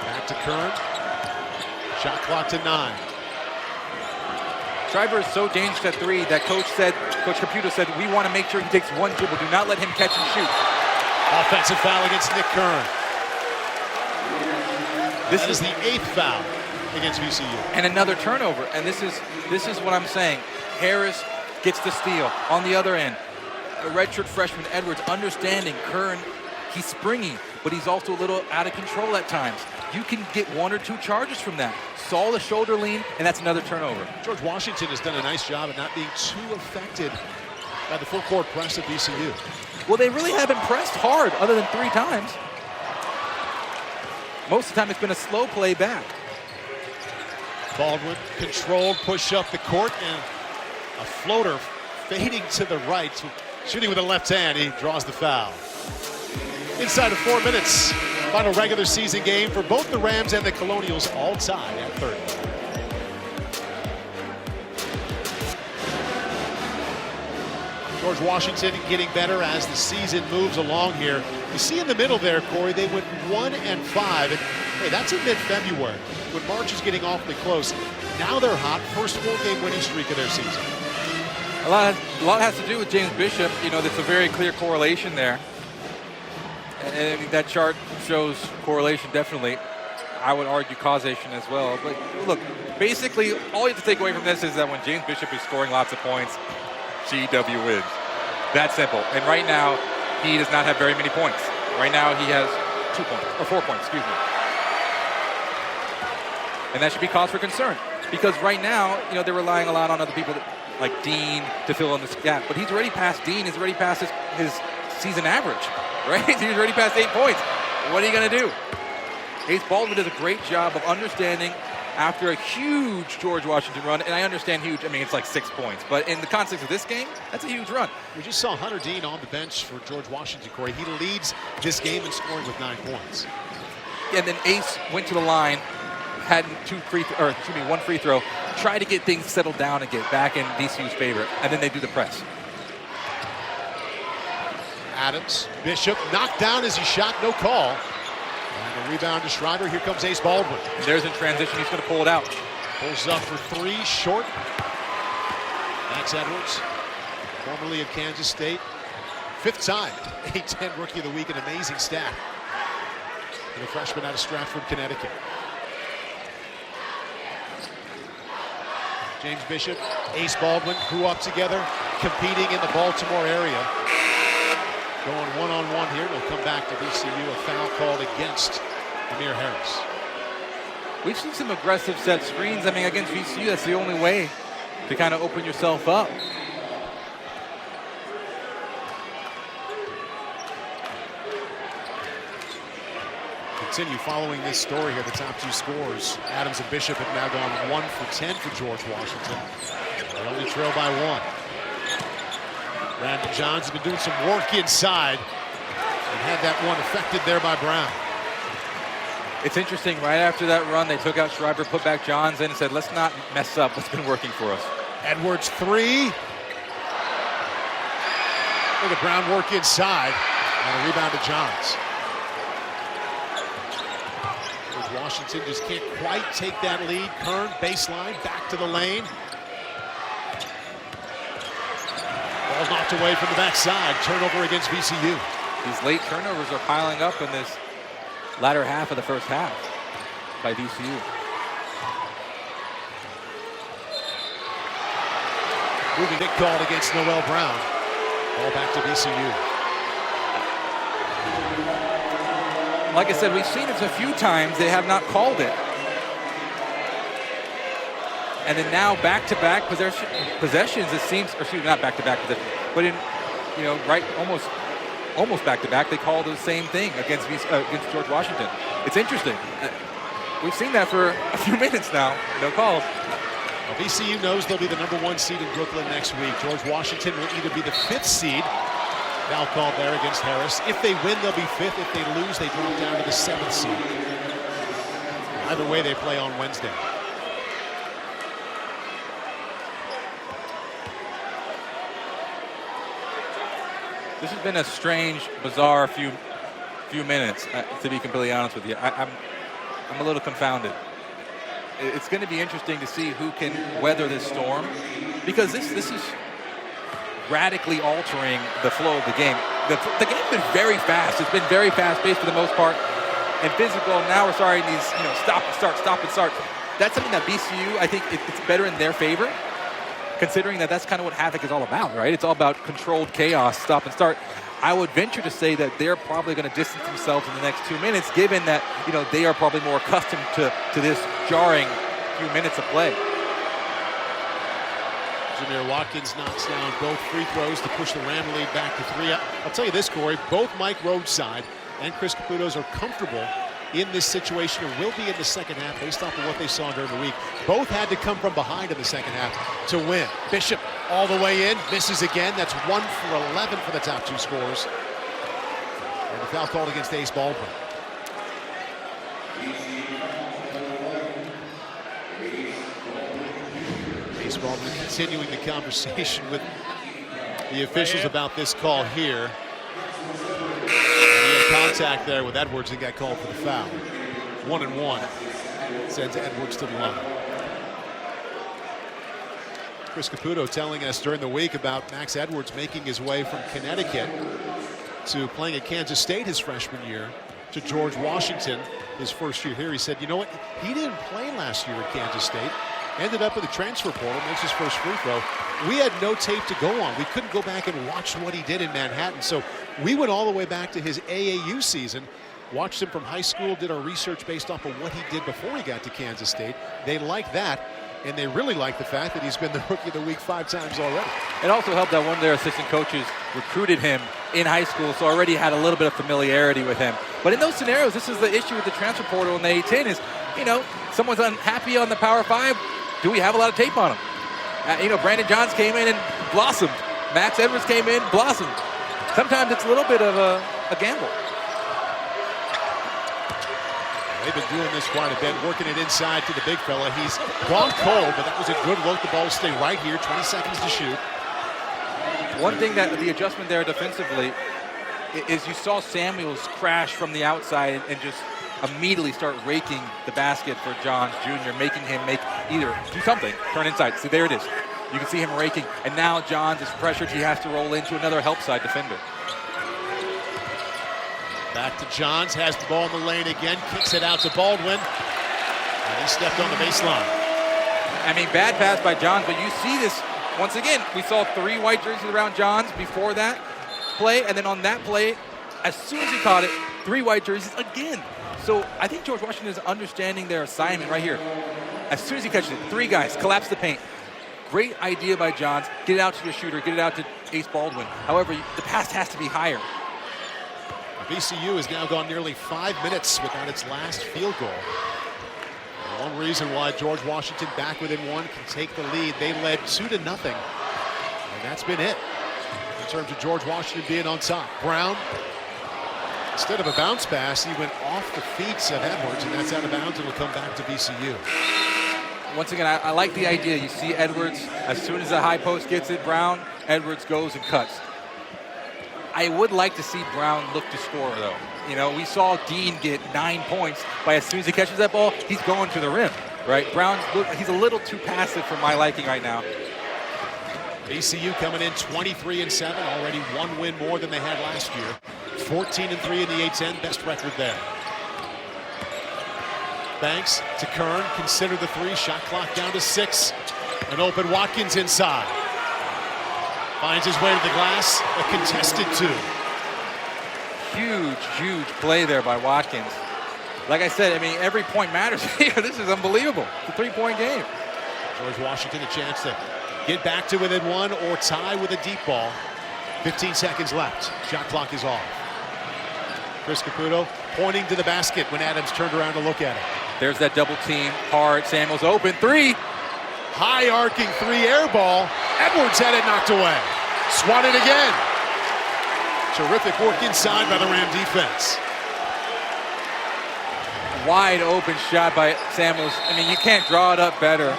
Back to Kern. Shot clock to 9. Shriver is so dangerous at 3 that Coach Caputo said, we want to make sure he takes 1 dribble. Do not let him catch and shoot. Offensive foul against Nick Kern. This is the 8th foul against VCU. And another turnover. And this is what I'm saying. Harris gets the steal. On the other end, a redshirt freshman Edwards understanding Kern, he's springy, but he's also a little out of control at times. You can get 1 or 2 charges from that. Saw the shoulder lean, and that's another turnover. George Washington has done a nice job at not being too affected by the full court press of VCU. Well, they really haven't pressed hard other than 3 times. Most of the time, it's been a slow play back. Baldwin, controlled push up the court, and a floater fading to the right. Shooting with the left hand, he draws the foul. Inside of 4 minutes, final regular season game for both the Rams and the Colonials, all tied at 30. George Washington getting better as the season moves along here. You see in the middle there, Corey, they went 1-5. And hey, that's in mid-February when March is getting awfully close. Now they're hot. First 4-game winning streak of their season. A lot has to do with James Bishop. There's a very clear correlation there. And I think that chart shows correlation definitely. I would argue causation as well. But look, basically, all you have to take away from this is that when James Bishop is scoring lots of points, GW wins. That simple. And right now, he does not have very many points. Right now, he has 2 points, or 4 points, excuse me. And that should be cause for concern. Because right now, they're relying a lot on other people like Dean to fill in this gap. But he's already passed Dean. He's already passed his season average, right? He's already passed 8 points. What are you going to do? Ace Baldwin does a great job of understanding after a huge George Washington run, and I understand huge, it's like 6 points, but in the context of this game, that's a huge run. We just saw Hunter Dean on the bench for George Washington, Corey. He leads this game in scoring with 9 points. And then Ace went to the line, had 1 free throw, tried to get things settled down and get back in VCU's favor, and then they do the press. Adams, Bishop knocked down as he shot, no call. And the rebound to Shriver. Here comes Ace Baldwin. And there's in transition. He's going to pull it out. Pulls up for 3, short. Max Edwards, formerly of Kansas State. 5th time, A-10 Rookie of the Week, an amazing stat. And a freshman out of Stratford, Connecticut. James Bishop, Ace Baldwin grew up together, competing in the Baltimore area. Going one-on-one here. They'll come back to VCU. A foul called against Amir Harris. We've seen some aggressive set screens. Against VCU, that's the only way to kind of open yourself up. continue following this story here. The top two scores, Adams and Bishop, have now gone 1 for 10 for George Washington. They only trail by 1. Brandon Johns has been doing some work inside and had that one affected there by Brown. It's interesting, right after that run, they took out Shriver, put back Johns in and said, let's not mess up what's been working for us. Edwards 3. Look at Brown work inside and a rebound to Johns. Washington just can't quite take that lead. Kern, baseline, back to the lane. Ball knocked away from the backside. Turnover against VCU. These late turnovers are piling up in this latter half of the first half by VCU. Moving Nick called against Noel Brown. Ball back to VCU. Like I said, we've seen this a few times. They have not called it. And then now back-to-back possessions, it seems, or excuse me, not back-to-back possessions, but in, right, almost back-to-back, they called the same thing against George Washington. It's interesting. We've seen that for a few minutes now. No calls. Well, VCU knows they'll be the #1 seed in Brooklyn next week. George Washington will either be the 5th seed. Foul called there against Harris. If they win, they'll be 5th. If they lose, they drop down to the 7th seed. Either way, they play on Wednesday. This has been a strange, bizarre few minutes, to be completely honest with you. I'm a little confounded. It's going to be interesting to see who can weather this storm, because this is radically altering the flow of the game. The game's been very fast. It's been very fast-paced for the most part and physical. Now we're starting these, stop and start. That's something that VCU, I think it's better in their favor, considering that's kind of what Havoc is all about, right? It's all about controlled chaos, stop and start. I would venture to say that they're probably going to distance themselves in the next 2 minutes, given that, they are probably more accustomed to this jarring few minutes of play. Jameer Watkins knocks down both free throws to push the Ram lead back to 3. I'll tell you this, Corey, both Mike Roadside and Chris Caputos are comfortable in this situation, or will be in the second half based off of what they saw during the week. Both had to come from behind in the second half to win. Bishop all the way in, misses again. That's 1 for 11 for the top two scorers. And the foul called against Ace Baldwin. Ace Baldwin continuing the conversation with the officials about this call here. And he had contact there with Edwards and got called for the foul. 1-1 sends Edwards to the line. Chris Caputo telling us during the week about Max Edwards making his way from Connecticut to playing at Kansas State his freshman year to George Washington his first year here. He said, what? He didn't play last year at Kansas State. Ended up in the transfer portal, makes his first free throw. We had no tape to go on. We couldn't go back and watch what he did in Manhattan. So we went all the way back to his AAU season, watched him from high school, did our research based off of what he did before he got to Kansas State. They like that, and they really like the fact that he's been the Rookie of the Week 5 times already. It also helped that one of their assistant coaches recruited him in high school, so already had a little bit of familiarity with him. But in those scenarios, this is the issue with the transfer portal in the A-10 is, someone's unhappy on the Power 5. Do we have a lot of tape on him? Brandon Johns came in and blossomed. Max Edwards came in, blossomed. Sometimes it's a little bit of a gamble. They've been doing this quite a bit, working it inside to the big fella. He's gone cold, but that was a good look. The ball will stay right here, 20 seconds to shoot. One thing that the adjustment there defensively is you saw Samuels crash from the outside and just immediately start raking the basket for Johns Jr., making him either do something, turn inside. See, there it is. You can see him raking, and now Johns is pressured. He has to roll into another help side defender. Back to Johns, has the ball in the lane again, kicks it out to Baldwin, and he stepped on the baseline. Bad pass by Johns, but you see this, once again, we saw 3 white jerseys around Johns before that play, and then on that play, as soon as he caught it, 3 white jerseys again. So I think George Washington is understanding their assignment right here. As soon as he catches it, 3 guys, collapse the paint. Great idea by Johns. Get it out to your shooter, get it out to Ace Baldwin. However, the pass has to be higher. VCU has now gone nearly 5 minutes without its last field goal. And one reason why George Washington, back within one, can take the lead. They led 2-0, and that's been it in terms of George Washington being on top. Brown, instead of a bounce pass, he went off the feet of Edwards, and that's out of bounds. It'll come back to VCU. Once again, I like the idea. You see Edwards, as soon as the high post gets it, Brown, Edwards goes and cuts. I would like to see Brown look to score, though. You know, we saw Dean get 9 points by as soon as he catches that ball, he's going to the rim, right? Brown, he's a little too passive for my liking right now. VCU coming in 23-7, already 1 win more than they had last year. 14-3 in the A-10, best record there. Banks to Kern, consider the 3, shot clock down to 6. An open Watkins inside. Finds his way to the glass, a contested 2. Huge play there by Watkins. Like I said, I mean, every point matters here. This is unbelievable. It's a 3-point game. George Washington a chance to get back to within 1 or tie with a deep ball. 15 seconds left. Shot clock is off. Chris Caputo pointing to the basket when Adams turned around to look at it. There's that double team. Hard. Samuels open. 3. High arcing 3 air ball. Edwards had it knocked away. Swatted again. Terrific work inside by the Ram defense. Wide open shot by Samuels. I mean, you can't draw it up better.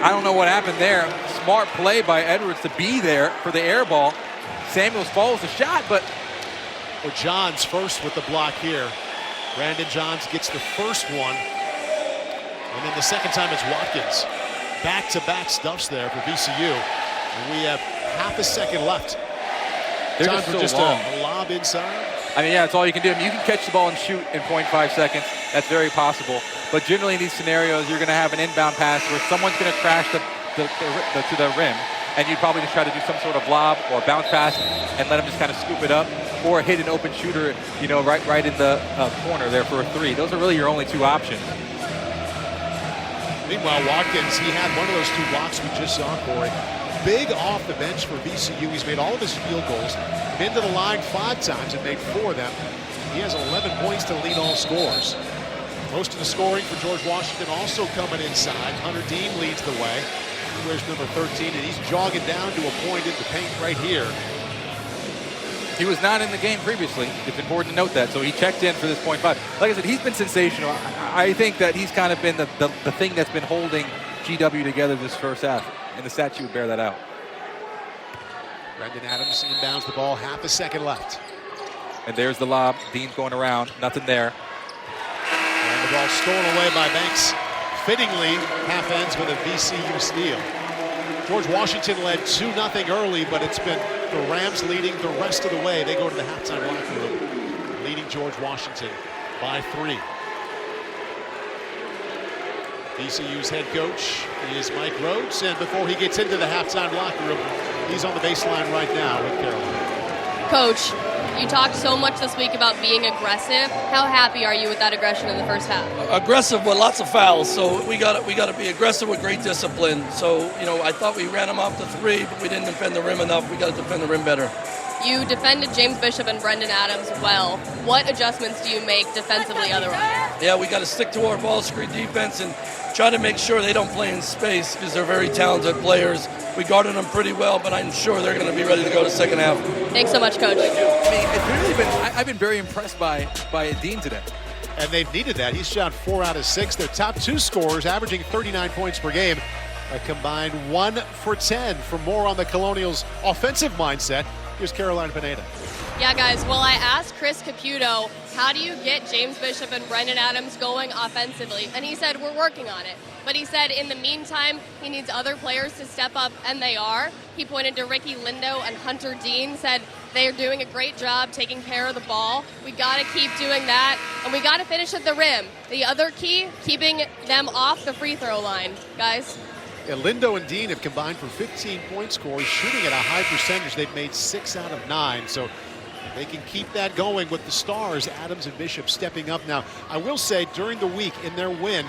I don't know what happened there. Smart play by Edwards to be there for the air ball. Samuels follows the shot, but... Well, Johns first with the block here. Brandon Johns gets the first one. And then the second time it's Watkins. Back-to-back stuffs there for VCU. And we have half a second left. They're Time just for so just long. a lob inside. I mean, yeah, that's all you can do. I mean, you can catch the ball and shoot in 0.5 seconds. That's very possible. But generally in these scenarios, you're going to have an inbound pass where someone's going to crash to the rim, and you'd probably just try to do some sort of lob or bounce pass and let them just kind of scoop it up, or hit an open shooter, you know, right in the corner there for a 3. Those are really your only 2 options. Meanwhile, Watkins, he had one of those 2 blocks we just saw, Corey. Big off the bench for VCU. He's made all of his field goals. Been to the line 5 times and made 4 of them. He has 11 points to lead all scores. Most of the scoring for George Washington also coming inside. Hunter Dean leads the way. He wears number 13, and he's jogging down to a point in the paint right here. He was not in the game previously. It's important to note that. So he checked in for this 0.5. Like I said, he's been sensational. I think that he's kind of been the thing that's been holding GW together this first half. And the stat sheet would bear that out. Brendan Adams inbounds the ball, half a second left. And there's the lob. Dean's going around. Nothing there. And the ball stolen away by Banks. Fittingly, half ends with a VCU steal. George Washington led 2-0 early, but it's been the Rams leading the rest of the way. They go to the halftime locker room, leading George Washington by 3. VCU's head coach is Mike Rhodes, and before he gets into the halftime locker room, he's on the baseline right now with Carolina. Coach, you talked so much this week about being aggressive. How happy are you with that aggression in the first half? Aggressive with lots of fouls, so we got to be aggressive with great discipline. So, you know, I thought we ran them off the 3, but we didn't defend the rim enough. We got to defend the rim better. You defended James Bishop and Brendan Adams well. What adjustments do you make defensively otherwise? Yeah, we got to stick to our ball screen defense and try to make sure they don't play in space because they're very talented players. We guarded them pretty well, but I'm sure they're going to be ready to go to second half. Thanks so much, Coach. Thank you. I mean, it's really been, I've been very impressed by Dean today. And they've needed that. He's shot 4 out of 6. Their top 2 scorers, averaging 39 points per game. A combined 1 for 10. For more on the Colonials' offensive mindset, here's Caroline Pineda. Yeah, guys, well, I asked Chris Caputo, how do you get James Bishop and Brendan Adams going offensively? And he said, we're working on it. But he said, in the meantime, he needs other players to step up, and they are. He pointed to Ricky Lindo and Hunter Dean, said they are doing a great job taking care of the ball. We got to keep doing that, and we got to finish at the rim. The other key, keeping them off the free throw line, guys. Yeah, Lindo and Dean have combined for 15 point scores, shooting at a high percentage. They've made 6 out of 9, so they can keep that going with the stars, Adams and Bishop, stepping up. Now, I will say, during the week, in their win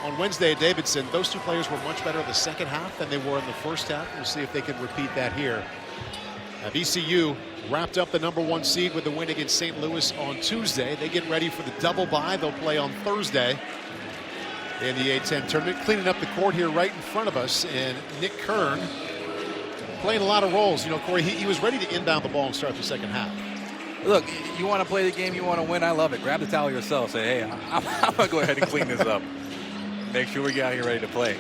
on Wednesday at Davidson, those 2 players were much better in the second half than they were in the first half. We'll see if they can repeat that here. VCU wrapped up the #1 seed with the win against St. Louis on Tuesday. They get ready for the double bye. They'll play on Thursday in the A-10 tournament. Cleaning up the court here right in front of us, and Nick Kern playing a lot of roles. You know, Corey, he was ready to inbound the ball and start the second half. Look, you want to play the game, you want to win, I love it. Grab the towel yourself. Say, hey, I'm going to go ahead and clean this up. Make sure we get out here ready to play.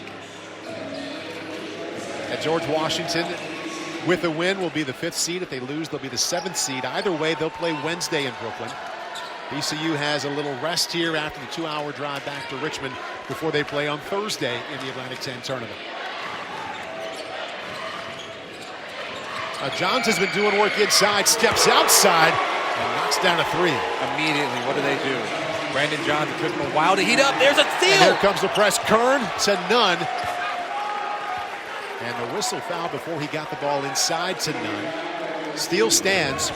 And George Washington, with a win, will be the 5th seed. If they lose, they'll be the 7th seed. Either way, they'll play Wednesday in Brooklyn. VCU has a little rest here after the 2-hour drive back to Richmond before they play on Thursday in the Atlantic 10 tournament. Johns has been doing work inside, steps outside, and knocks down a 3. Immediately, what do? Brandon Johns, it took him a while to heat up. There's a steal! And here comes the press. Kern to none. And the whistle foul before he got the ball inside to none. Steele stands.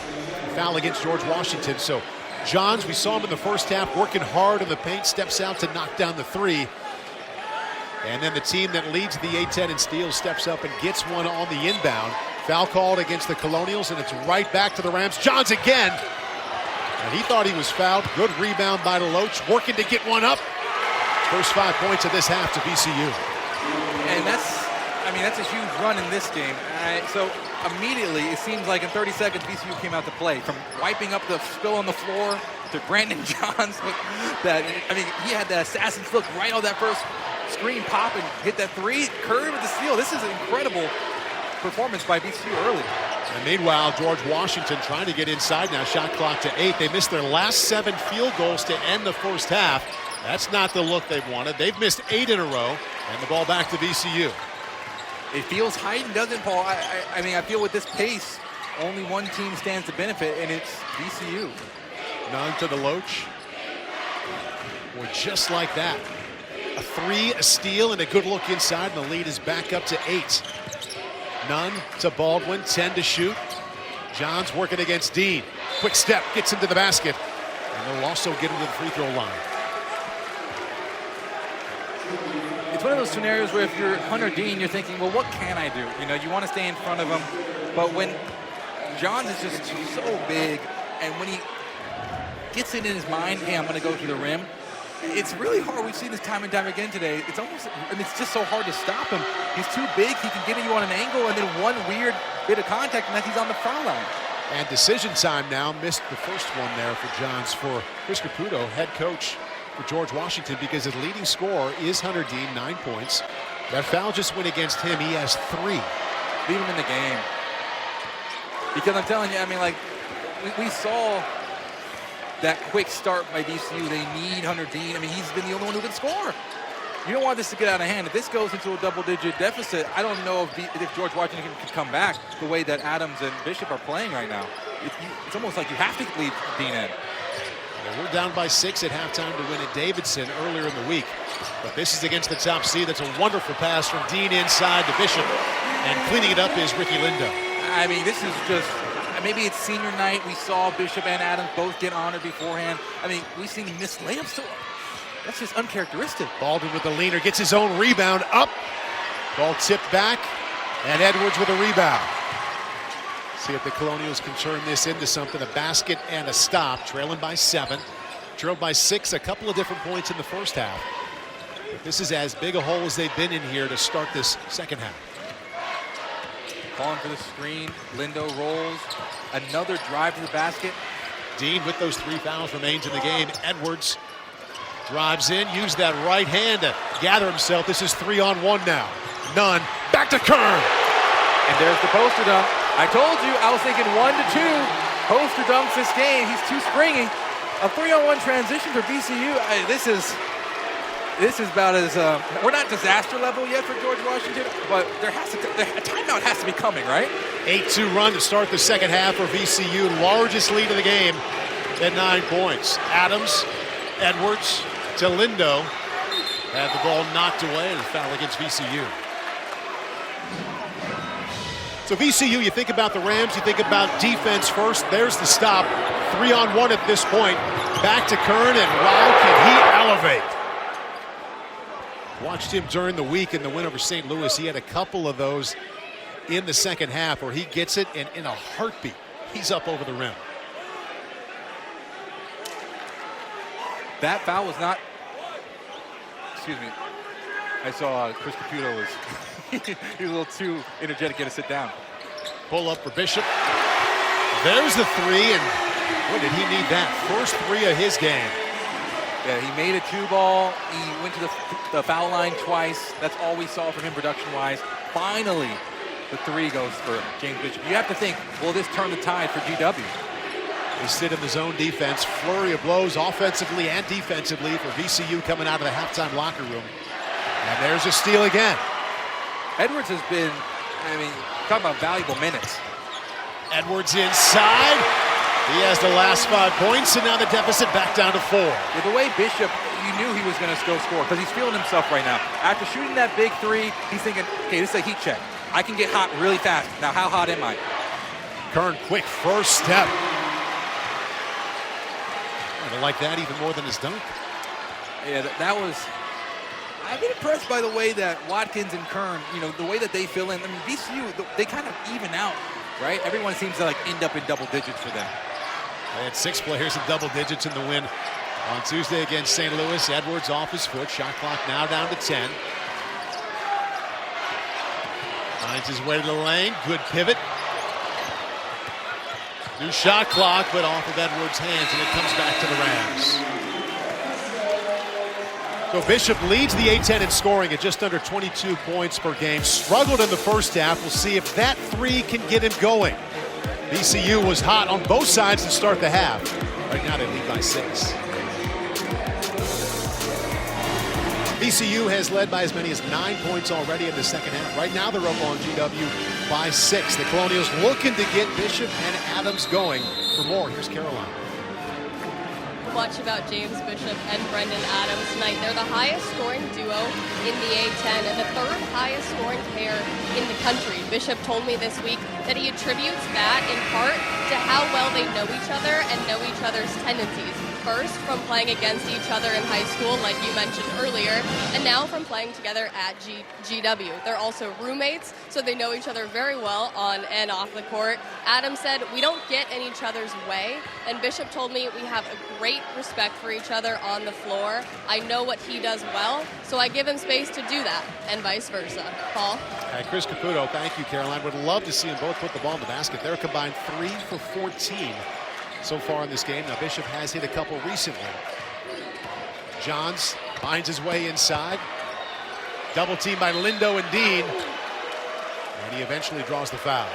Foul against George Washington. So Johns, we saw him in the first half working hard in the paint, steps out to knock down the 3. And then the team that leads the A-10 in steals steps up and gets one on the inbound. Foul called against the Colonials, and it's right back to the Rams. Johns again. And he thought he was fouled. Good rebound by DeLoach, working to get one up. First 5 points of this half to VCU. And that's a huge run in this game. So immediately, it seems like in 30 seconds, VCU came out to play. From wiping up the spill on the floor to Brandon Johns. He had that assassin's look right on that first screen pop and hit that 3. Curry with the steal. This is an incredible performance by VCU early. And meanwhile, George Washington trying to get inside now. Shot clock to 8. They missed their last 7 field goals to end the first half. That's not the look they've wanted. They've missed 8 in a row, and the ball back to VCU. It feels heightened, doesn't it, Paul? I feel with this pace, only one team stands to benefit, and it's VCU. None to DeLoach. Well, just like that. A 3, a steal, and a good look inside, and the lead is back up to 8. None to Baldwin, 10 to shoot. Johns working against Dean. Quick step, gets him to the basket. And they'll also get him to the free throw line. It's one of those scenarios where if you're Hunter Dean, you're thinking, well, what can I do? You know, you want to stay in front of him. But when Johns is just so big, and when he gets it in his mind, hey, I'm going to go to the rim, it's really hard. We've seen this time and time again today. It's just so hard to stop him. He's too big. He can get you on an angle, and then one weird bit of contact, and then he's on the foul line. And decision time now. Missed the first one there for Johns. For Chris Caputo, head coach for George Washington, because his leading scorer is Hunter Dean, 9 points. That foul just went against him. He has 3. Leave him in the game. Because I'm telling you, we saw that quick start by VCU. They need Hunter Dean. He's been the only one who can score. You don't want this to get out of hand. If this goes into a double-digit deficit, I don't know if George Washington can come back the way that Adams and Bishop are playing right now. It's almost like you have to leave Dean in. We're down by 6 at halftime to win at Davidson earlier in the week. But this is against the top seed. That's a wonderful pass from Dean inside to Bishop. And cleaning it up is Ricky Lindo. This is just... Maybe it's senior night. We saw Bishop and Adams both get honored beforehand. We've seen missed layups. So that's just uncharacteristic. Baldwin with the leaner, gets his own rebound up. Ball tipped back, and Edwards with a rebound. See if the Colonials can turn this into something. A basket and a stop, trailing by 7. Trailed by 6, a couple of different points in the first half. But this is as big a hole as they've been in here to start this second half. Calling for the screen. Lindo rolls. Another drive to the basket. Dean with those 3 fouls remains in the game. Edwards drives in, used that right hand to gather himself. This is 3-on-1 now. None. Back to Kern. And there's the poster dunk. I told you, I was thinking 1 to 2 poster dunks this game. He's too springy. A 3-on-1 transition for VCU. This is about as we're not disaster level yet for George Washington, but a timeout has to be coming, right? 8-2 run to start the second half for VCU. Largest lead of the game at 9 points. Adams, Edwards to Lindo. Had the ball knocked away and a foul against VCU. So VCU, you think about the Rams, you think about defense first. There's the stop. 3-on-1 at this point. Back to Kern, and wow, can he elevate. Watched him during the week in the win over St. Louis. He had a couple of those in the second half where he gets it, and in a heartbeat, He's up over the rim. That foul was not. Excuse me. I saw Chris Caputo was he was a little too energetic to sit down. Pull up for Bishop. There's the three, and boy, did he need that. First three of his game. Yeah, he made a 2-ball. He went to the foul line twice. That's all we saw from him production-wise. Finally, the three goes for James Bishop. You have to think, will this turn the tide for GW? They sit in the zone defense. Flurry of blows offensively and defensively for VCU coming out of the halftime locker room. And there's a steal again. Edwards has been, I mean, talk about valuable minutes. Edwards inside. He has the last 5 points, and now the deficit back down to 4. Yeah, the way Bishop, you knew he was going to go score because he's feeling himself right now. After shooting that big three, he's thinking, okay, this is a heat check. I can get hot really fast. Now, how hot am I? Kern, quick first step. I like that even more than his dunk. Yeah, that was. I've been impressed by the way that Watkins and Kern, you know, the way that they fill in. I mean, VCU, they kind of even out, right? Everyone seems to like end up in double digits for them. They had 6 players in double digits in the win on Tuesday against St. Louis. Edwards off his foot. Shot clock now down to 10. Finds his way to the lane. Good pivot. New shot clock, but off of Edwards' hands, and it comes back to the Rams. So Bishop leads the A-10 in scoring at just under 22 points per game. Struggled in the first half. We'll see if that three can get him going. VCU was hot on both sides to start the half. Right now they lead by 6. VCU has led by as many as 9 points already in the second half. Right now they're up on GW by 6. The Colonials looking to get Bishop and Adams going. For more, here's Caroline. Much about James Bishop and Brendan Adams tonight. They're the highest scoring duo in the A-10 and the 3rd highest scoring pair in the country. Bishop told me this week that he attributes that in part to how well they know each other and know each other's tendencies. First, from playing against each other in high school, like you mentioned earlier, and now from playing together at GW. They're also roommates, so they know each other very well on and off the court. Adams said, we don't get in each other's way, and Bishop told me we have a great respect for each other on the floor. I know what he does well, so I give him space to do that, and vice versa. Paul? Chris Caputo, thank you, Caroline. Would love to see them both put the ball in the basket. They're combined 3 for 14. So far in this game. Now Bishop has hit a couple recently. Johns finds his way inside. Double team by Lindo and Dean. And he eventually draws the foul.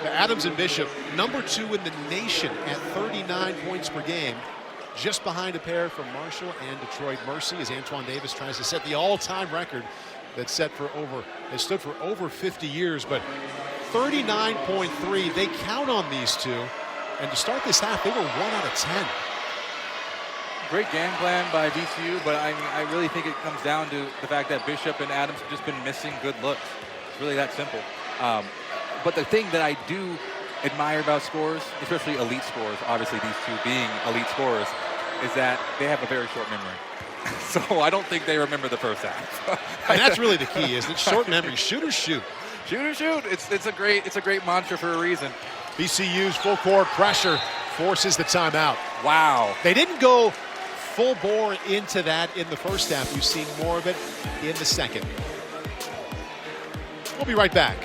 The Adams and Bishop, number 2 in the nation at 39 points per game. Just behind a pair from Marshall and Detroit Mercy as Antoine Davis tries to set the all-time record that's stood for over 50 years. But 39.3, they count on these two. And to start this half, they were 1 out of 10. Great game plan by VCU, but I really think it comes down to the fact that Bishop and Adams have just been missing good looks. It's really that simple. But the thing that I do admire about scorers, especially elite scorers, obviously these two being elite scorers, is that they have a very short memory. So I don't think they remember the first half. And that's really the key, isn't it? Short memory. Shoot or shoot. Shoot or shoot. It's a great mantra for a reason. VCU's full court pressure forces the timeout. Wow. They didn't go full bore into that in the first half. We've seen more of it in the second. We'll be right back.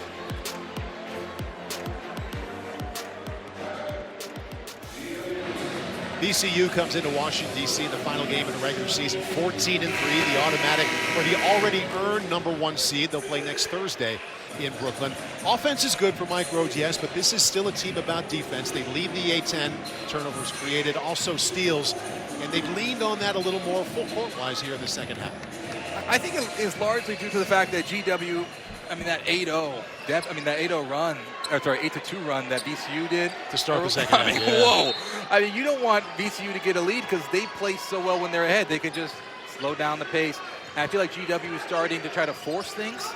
VCU comes into Washington, D.C. in the final game of the regular season, 14-3, the automatic, or the already earned number 1 seed. They'll play next Thursday in Brooklyn. Offense is good for Mike Rhodes, yes, but this is still a team about defense. They lead the A-10, turnovers created, also steals, and they've leaned on that a little more full court-wise here in the second half. I think it is largely due to the fact that GW, that 8-0 run, or sorry, 8-2 run that VCU did to start the second half. Whoa! You don't want VCU to get a lead because they play so well when they're ahead. They can just slow down the pace. And I feel like GW is starting to try to force things.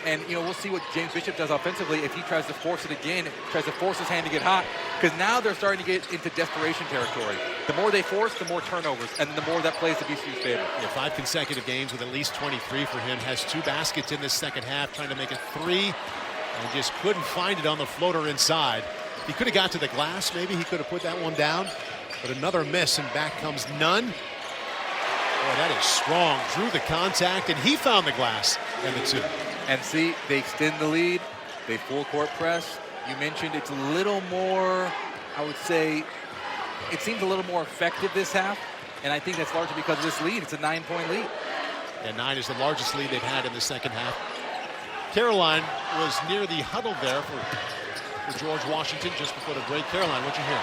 And, we'll see what James Bishop does offensively if he tries to force it again, tries to force his hand to get hot. Because now they're starting to get into desperation territory. The more they force, the more turnovers, and the more that plays to VCU's favor. Yeah, 5 consecutive games with at least 23 for him. Has 2 baskets in this second half, trying to make it 3 And just couldn't find it on the floater inside. He could have got to the glass, maybe he could have put that one down. But another miss, and back comes Nunn. Boy, that is strong. Drew the contact, and he found the glass and the two. And see, they extend the lead. They full court press. You mentioned it's a little more, I would say, it seems a little more effective this half. And I think that's largely because of this lead. It's a 9-point lead. And 9 is the largest lead they've had in the second half. Caroline was near the huddle there for George Washington just before the break. Caroline, what'd you hear?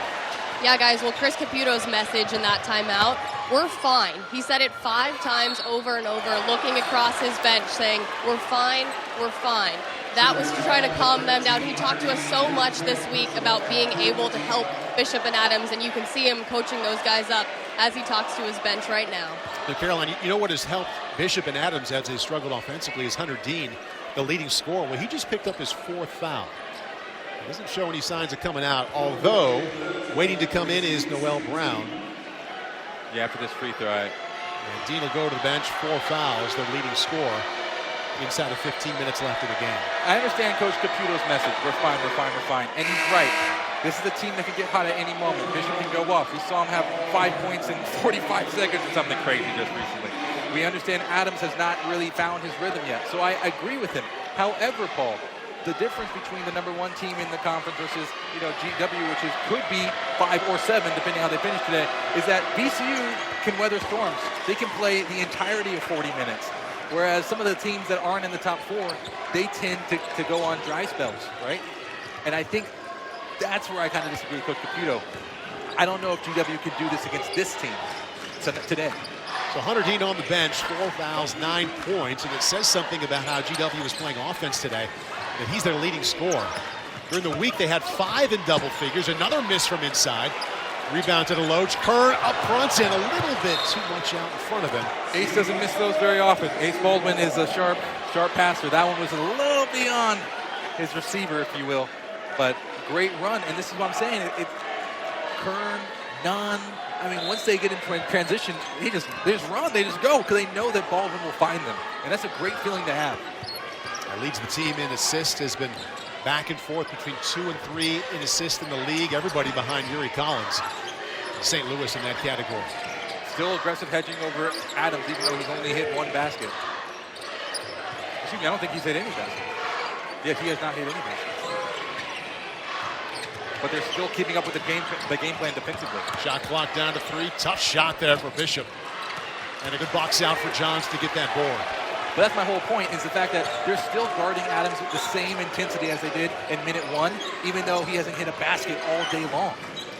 Yeah, guys, well, Chris Caputo's message in that timeout, we're fine. He said it 5 times over and over, looking across his bench saying, we're fine, we're fine. That was to try to calm them down. He talked to us so much this week about being able to help Bishop and Adams, and you can see him coaching those guys up as he talks to his bench right now. So, Caroline, you know what has helped Bishop and Adams as they struggled offensively is Hunter Dean, the leading scorer. Well, he just picked up his 4th foul. He doesn't show any signs of coming out, although waiting to come in is Noel Brown. Yeah, after this free throw. And Dean will go to the bench, 4 fouls, their leading scorer, inside of 15 minutes left of the game. I understand Coach Caputo's message. We're fine, we're fine, we're fine. And he's right. This is a team that can get hot at any moment. Bishop can go off. We saw him have 5 points in 45 seconds or something crazy just recently. We understand Adams has not really found his rhythm yet. So I agree with him. However, Paul, the difference between the #1 team in the conference versus, GW, which could be 5 or 7, depending how they finish today, is that VCU can weather storms. They can play the entirety of 40 minutes. Whereas some of the teams that aren't in the top 4, they tend to go on dry spells, right? And I think that's where I kind of disagree with Coach Caputo. I don't know if GW can do this against this team today. So Hunter Dean on the bench, 4 fouls, 9 points, and it says something about how GW is playing offense today, that he's their leading scorer. During the week, they had 5 in double figures. Another miss from inside. Rebound to DeLoach. Kern up front and a little bit too much out in front of him. Ace doesn't miss those very often. Ace Baldwin is a sharp passer. That one was a little beyond his receiver, if you will. But great run, and this is what I'm saying. Kern, Nunn, I mean, once they get into transition, they just run, they just go, because they know that Baldwin will find them. And that's a great feeling to have. That leads the team in assists, has been back and forth between 2 and 3 in assists in the league. Everybody behind Yuri Collins. St. Louis in that category. Still aggressive hedging over Adams, even though he's only hit 1 basket. Excuse me, I don't think he's hit any basket. Yeah, he has not hit any basket. But they're still keeping up with the game plan defensively. Shot clock down to 3. Tough shot there for Bishop. And a good box out for Johns to get that board. But that's my whole point, is the fact that they're still guarding Adams with the same intensity as they did in minute 1, even though he hasn't hit a basket all day long.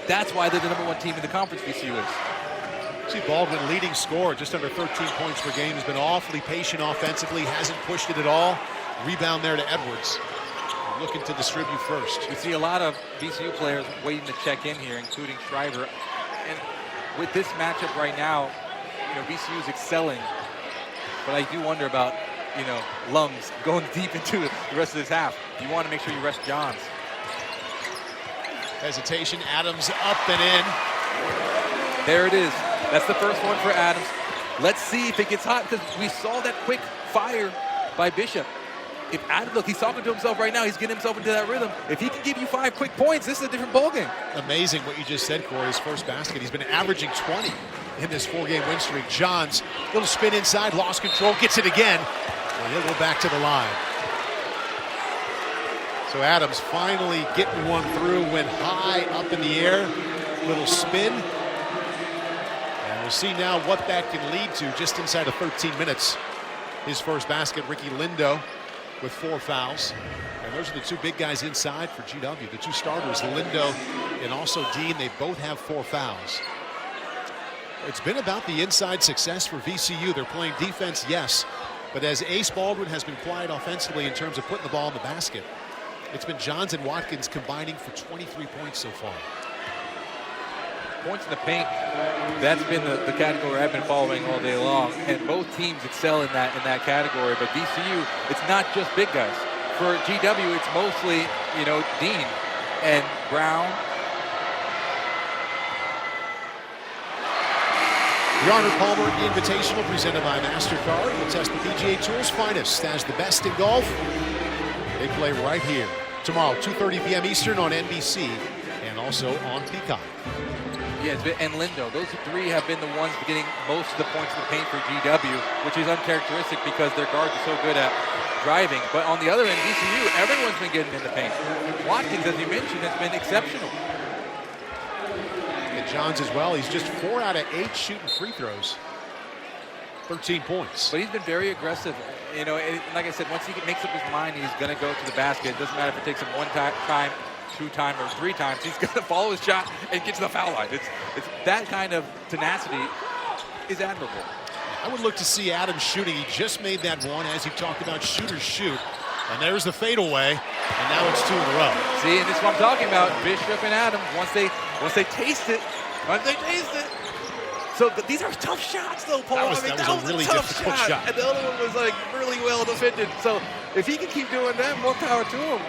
That's why they're the #1 team in the conference, VCU is. See Baldwin, leading scorer, just under 13 points per game, has been awfully patient offensively, hasn't pushed it at all. Rebound there to Edwards. Looking to distribute first. We see a lot of VCU players waiting to check in here, including Shriver. And with this matchup right now, VCU is excelling. But I do wonder about, lungs going deep into the rest of this half. You want to make sure you rest Johns. Hesitation, Adams up and in. There it is. That's the first one for Adams. Let's see if it gets hot, because we saw that quick fire by Bishop. If Adams, look, he's talking to himself right now. He's getting himself into that rhythm. If he can give you 5 quick points, this is a different ballgame. Amazing what you just said, Corey. His first basket. He's been averaging 20 in this 4-game win streak. Johns, little spin inside, lost control, gets it again. And he'll go back to the line. So Adams finally getting one through, went high up in the air, little spin. And we'll see now what that can lead to just inside of 13 minutes. His first basket, Ricky Lindo with 4 fouls. And those are the 2 big guys inside for GW, the 2 starters, Lindo and also Dean. They both have 4 fouls. It's been about the inside success for VCU. They're playing defense, yes, but as Ace Baldwin has been quiet offensively in terms of putting the ball in the basket, it's been Johns and Watkins combining for 23 points so far. Points in the paint, that's been the category I've been following all day long, and both teams excel in that category. But VCU, it's not just big guys. For GW, it's mostly, Dean and Brown. The Arnold Palmer Invitational presented by MasterCard will test the PGA Tour's finest as the best in golf. Big play right here. Tomorrow, 2:30 p.m. Eastern on NBC and also on Peacock. Yeah, and Lindo, those three have been the ones getting most of the points in the paint for GW, which is uncharacteristic because their guards are so good at driving. But on the other end, VCU, everyone's been getting in the paint. Watkins, as you mentioned, has been exceptional. And Johns as well. He's just 4 out of 8 shooting free throws. 13 points. But he's been very aggressive. You know, like I said, once he makes up his mind, he's going to go to the basket. It doesn't matter if it takes him 1 time, 2 times, or 3 times. He's going to follow his shot and get to the foul line. It's that kind of tenacity is admirable. I would look to see Adams shooting. He just made that one, as you talked about, shooters shoot. And there's the fadeaway, and now it's 2 in a row. See, and this is what I'm talking about. Bishop and Adams, once they taste it. So these are tough shots, though, Paul. That was a really difficult shot. And the other one was like really well defended. So if he can keep doing that, more power to him.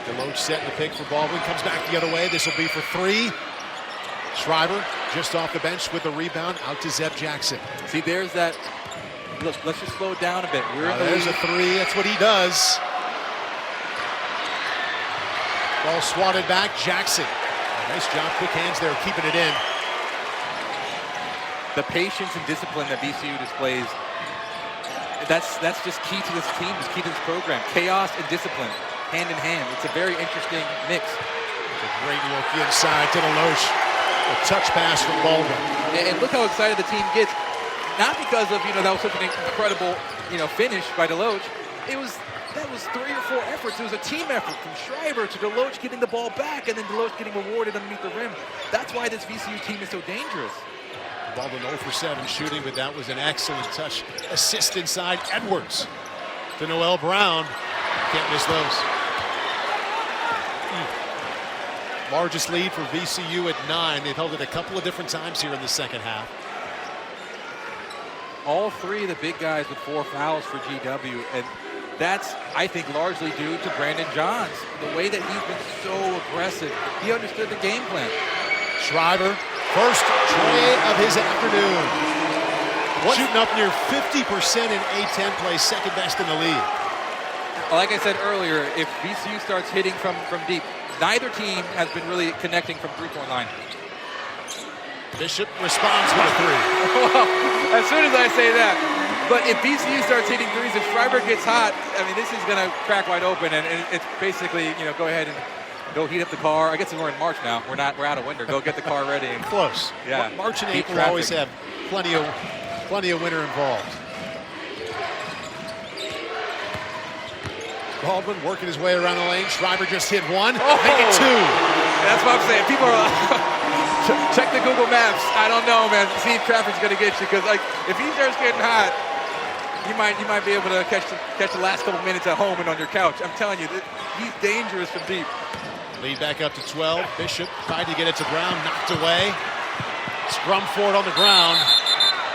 DeLoach setting the pick for Baldwin. Comes back the other way. This will be for 3. Shriver just off the bench with the rebound. Out to Zeb Jackson. See, there's that. Look, let's just slow it down a bit. There's a 3. That's what he does. Ball swatted back. Jackson. Nice job. Quick hands there, keeping it in. The patience and discipline that VCU displays, that's just key to this team, it's key to this program. Chaos and discipline, hand in hand. It's a very interesting mix. A great look inside to DeLoach. A touch pass from Baldwin. And look how excited the team gets. Not because of, that was such an incredible, finish by DeLoach. That was 3 or 4 efforts. It was a team effort from Shriver to DeLoach getting the ball back and then DeLoach getting rewarded underneath the rim. That's why this VCU team is so dangerous. Baldwin 0 for 7 shooting, but that was an excellent touch. Assist inside. Edwards to Noel Brown. Can't miss those. Largest lead for VCU at 9. They've held it a couple of different times here in the second half. All 3 of the big guys with 4 fouls for GW, and that's, I think, largely due to Brandon Johns. The way that he's been so aggressive. He understood the game plan. Shriver, first tray of his afternoon. Shooting up near 50% in A10 play, second best in the league. Like I said earlier, if VCU starts hitting from deep, neither team has been really connecting from three-point line. Bishop responds with a 3. Well, as soon as I say that. But if VCU starts hitting threes, if Shriver gets hot, this is going to crack wide open, and it's basically, go ahead and go heat up the car. I guess we're in March now. We're out of winter. Go get the car ready. And close. Yeah. March and April always have plenty of winter involved. Baldwin working his way around the lane. Shriver just hit 1. Make it 2. That's what I'm saying. People are check the Google Maps. I don't know, man. See if traffic's going to get you, because if he starts getting hot, you might be able to catch the last couple minutes at home and on your couch. I'm telling you, he's dangerous from deep. Lead back up to 12. Bishop tried to get it to Brown, knocked away. Scrum for it on the ground.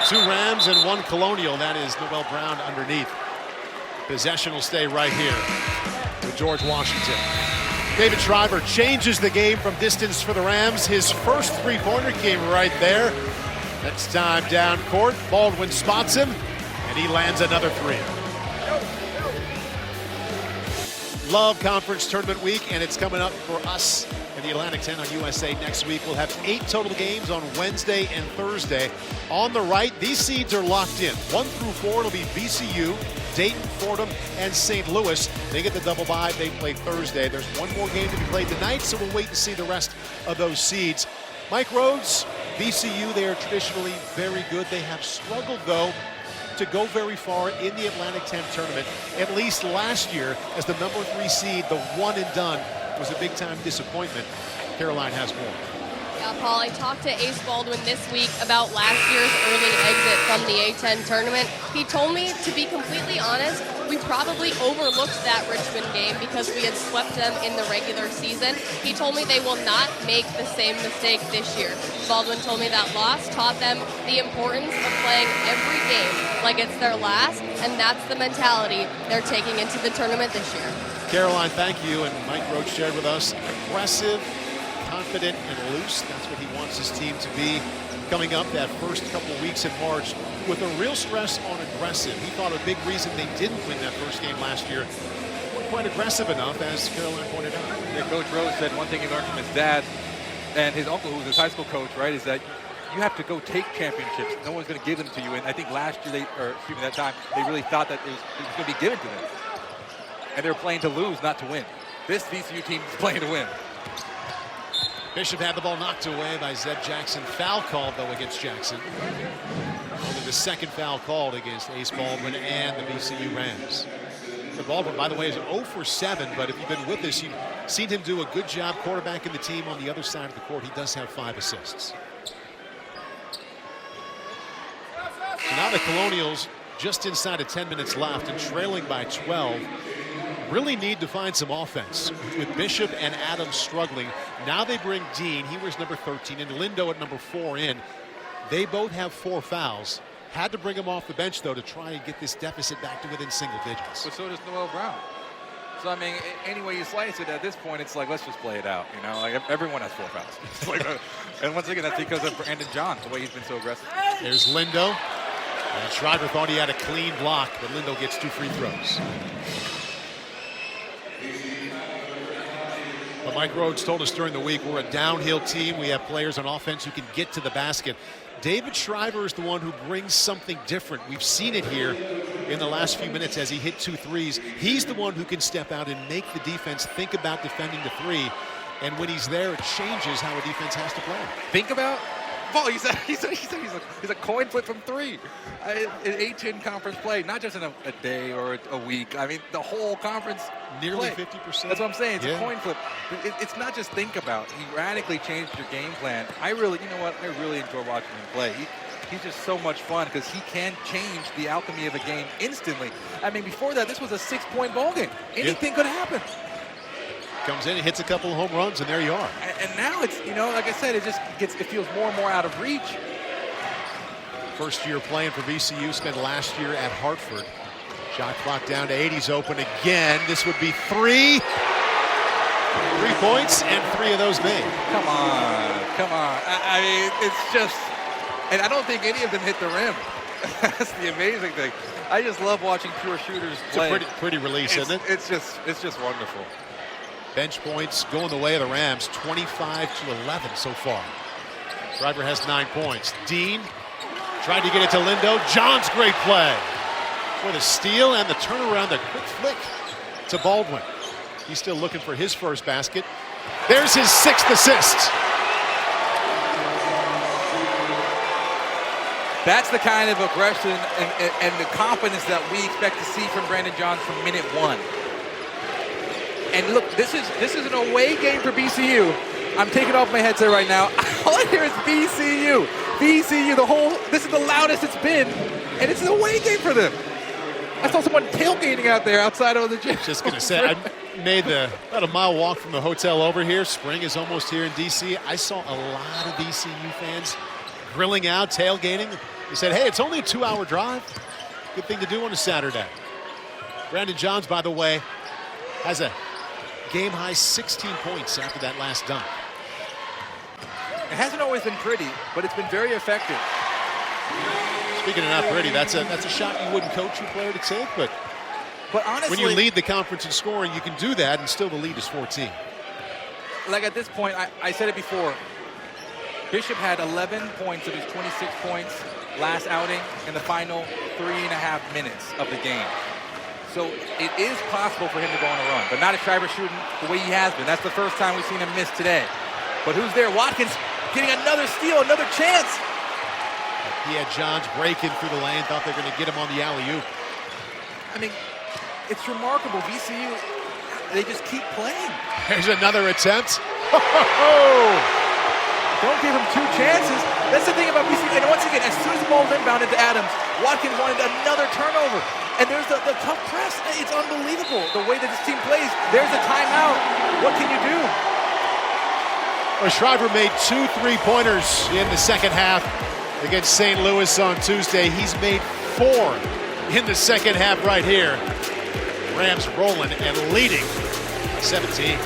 2 Rams and 1 Colonial. That is Noel Brown underneath. Possession will stay right here with George Washington. David Shriver changes the game from distance for the Rams. His first 3-pointer came right there. Next time down court, Baldwin spots him, and he lands another 3. Love Conference Tournament Week, and it's coming up for us in the Atlantic 10 on USA next week. We'll have 8 total games on Wednesday and Thursday. On the right, these seeds are locked in. 1 through 4, it'll be VCU, Dayton, Fordham, and St. Louis. They get the double bye. They play Thursday. There's 1 more game to be played tonight, so we'll wait and see the rest of those seeds. Mike Rhodes, VCU, they are traditionally very good. They have struggled, though, to go very far in the Atlantic 10 tournament. At least last year, as the number 3 seed, the one and done was a big-time disappointment. Caroline has more. Yeah, Paul, I talked to Ace Baldwin this week about last year's early exit from the A10 tournament. He told me, to be completely honest, we probably overlooked that Richmond game because we had swept them in the regular season. He told me they will not make the same mistake this year. Baldwin told me that loss taught them the importance of playing every game like it's their last, and that's the mentality they're taking into the tournament this year. Caroline, thank you. And Mike Roach shared with us, aggressive, confident, and loose. That's what he wants his team to be coming up that first couple weeks in March, with a real stress on aggressive. He thought a big reason they didn't win that first game last year quite aggressive enough, as Caroline pointed out. Yeah, Coach Rose said one thing he learned from his dad and his uncle, who was his high school coach, right, is that you have to go take championships. No one's going to give them to you. And I think last year, that time, they really thought that it was going to be given to them. And they were playing to lose, not to win. This VCU team is playing to win. Bishop had the ball knocked away by Zeb Jackson. Foul called, though, against Jackson. Only the second foul called against Ace Baldwin and the VCU Rams. So Baldwin, by the way, is 0 for 7, but if you've been with us, you've seen him do a good job quarterbacking the team on the other side of the court. He does have 5 assists. So now the Colonials, just inside of 10 minutes left and trailing by 12, really need to find some offense. With Bishop and Adams struggling, now they bring Dean, he wears number 13, and Lindo at number 4 in. They both have 4 fouls. Had to bring him off the bench, though, to try and get this deficit back to within single digits. But so does Noel Brown. So, I mean, any way you slice it, at this point, it's like, let's just play it out, you know? Like, everyone has 4 fouls. It's like, and once again, that's because of Brandon John, the way he's been so aggressive. There's Lindo. And Shriver thought he had a clean block, but Lindo gets 2 free throws. But Mike Rhodes told us during the week, we're a downhill team. We have players on offense who can get to the basket. David Shriver is the one who brings something different. We've seen it here in the last few minutes as he hit 2 threes. He's the one who can step out and make the defense think about defending the 3. And when he's there, it changes how a defense has to play. Think about? Paul, he's a coin flip from 3. An A-10 conference play, not just in a day or a week. I mean, the whole conference Nearly play. 50%. That's what I'm saying. It's a coin flip. It's not just think about. He radically changed your game plan. I really enjoy watching him play. He's just so much fun because he can change the alchemy of a game instantly. I mean, before that, this was a 6-point ball game. Anything could happen. Comes in, hits a couple of home runs, and there you are. And now it's, like I said, it feels more and more out of reach. First year playing for VCU, spent last year at Hartford. Shot clock down to 80's open again. This would be 3. 3 points, and 3 of those made. Come on. I mean, it's just, and I don't think any of them hit the rim. That's the amazing thing. I just love watching pure shooters play. It's a pretty release, isn't it? It's just wonderful. Bench points going the way of the Rams, 25-11 so far. Shriver has 9 points. Dean tried to get it to Lindo. John's great play for the steal and the turnaround, the quick flick to Baldwin. He's still looking for his first basket. There's his 6th assist. That's the kind of aggression and the confidence that we expect to see from Brandon John from minute 1. And look, this is an away game for VCU. I'm taking off my headset right now. All I hear is VCU. This is the loudest it's been, and it's an away game for them. I saw someone tailgating out there outside of the gym. Just going to say, I made about a mile walk from the hotel over here. Spring is almost here in D.C. I saw a lot of VCU fans grilling out, tailgating. They said, hey, it's only a 2-hour drive. Good thing to do on a Saturday. Brandon Johns, by the way, has a game-high 16 points after that last dunk. It hasn't always been pretty, but it's been very effective. Speaking of not pretty, that's a shot you wouldn't coach your player to take, but honestly, when you lead the conference in scoring, you can do that, and still the lead is 14. Like at this point, I said it before, Bishop had 11 points of his 26 points last outing in the final 3.5 minutes of the game. So it is possible for him to go on a run, but not if Shriver shooting the way he has been. That's the first time we've seen him miss today. But who's there? Watkins getting another steal, another chance. He had Johns breaking through the lane, thought they were going to get him on the alley-oop. I mean, it's remarkable. VCU, they just keep playing. There's another attempt. Don't give him 2 chances. That's the thing about VCU. And once again, as soon as the ball was inbounded to Adams, Watkins wanted another turnover. And there's the tough press. It's unbelievable the way that this team plays. There's a timeout. What can you do? Well, Shriver made 2 3-pointers in the second half against St. Louis on Tuesday. He's made 4 in the second half right here. Rams rolling and leading 17.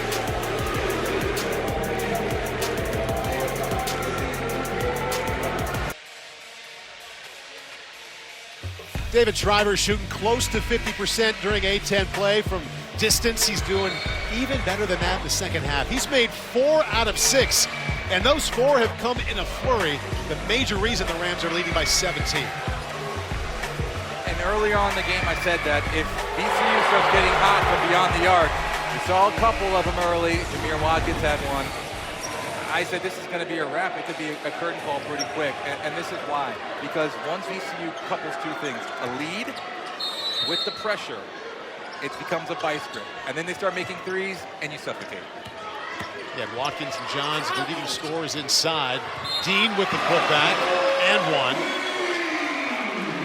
David Shriver shooting close to 50% during A-10 play from distance. He's doing even better than that in the second half. He's made 4 out of 6, and those 4 have come in a flurry. The major reason the Rams are leading by 17. And earlier on in the game, I said that if VCU starts getting hot from beyond the arc, we saw a couple of them early. Jameer Watkins had one. I said this is going to be a wrap. It could be a curtain call pretty quick, and this is why. Because once VCU couples 2 things, a lead with the pressure, it becomes a vice grip. And then they start making threes, and you suffocate. Yeah, Watkins and Johns leading scores inside. Dean with the putback and one.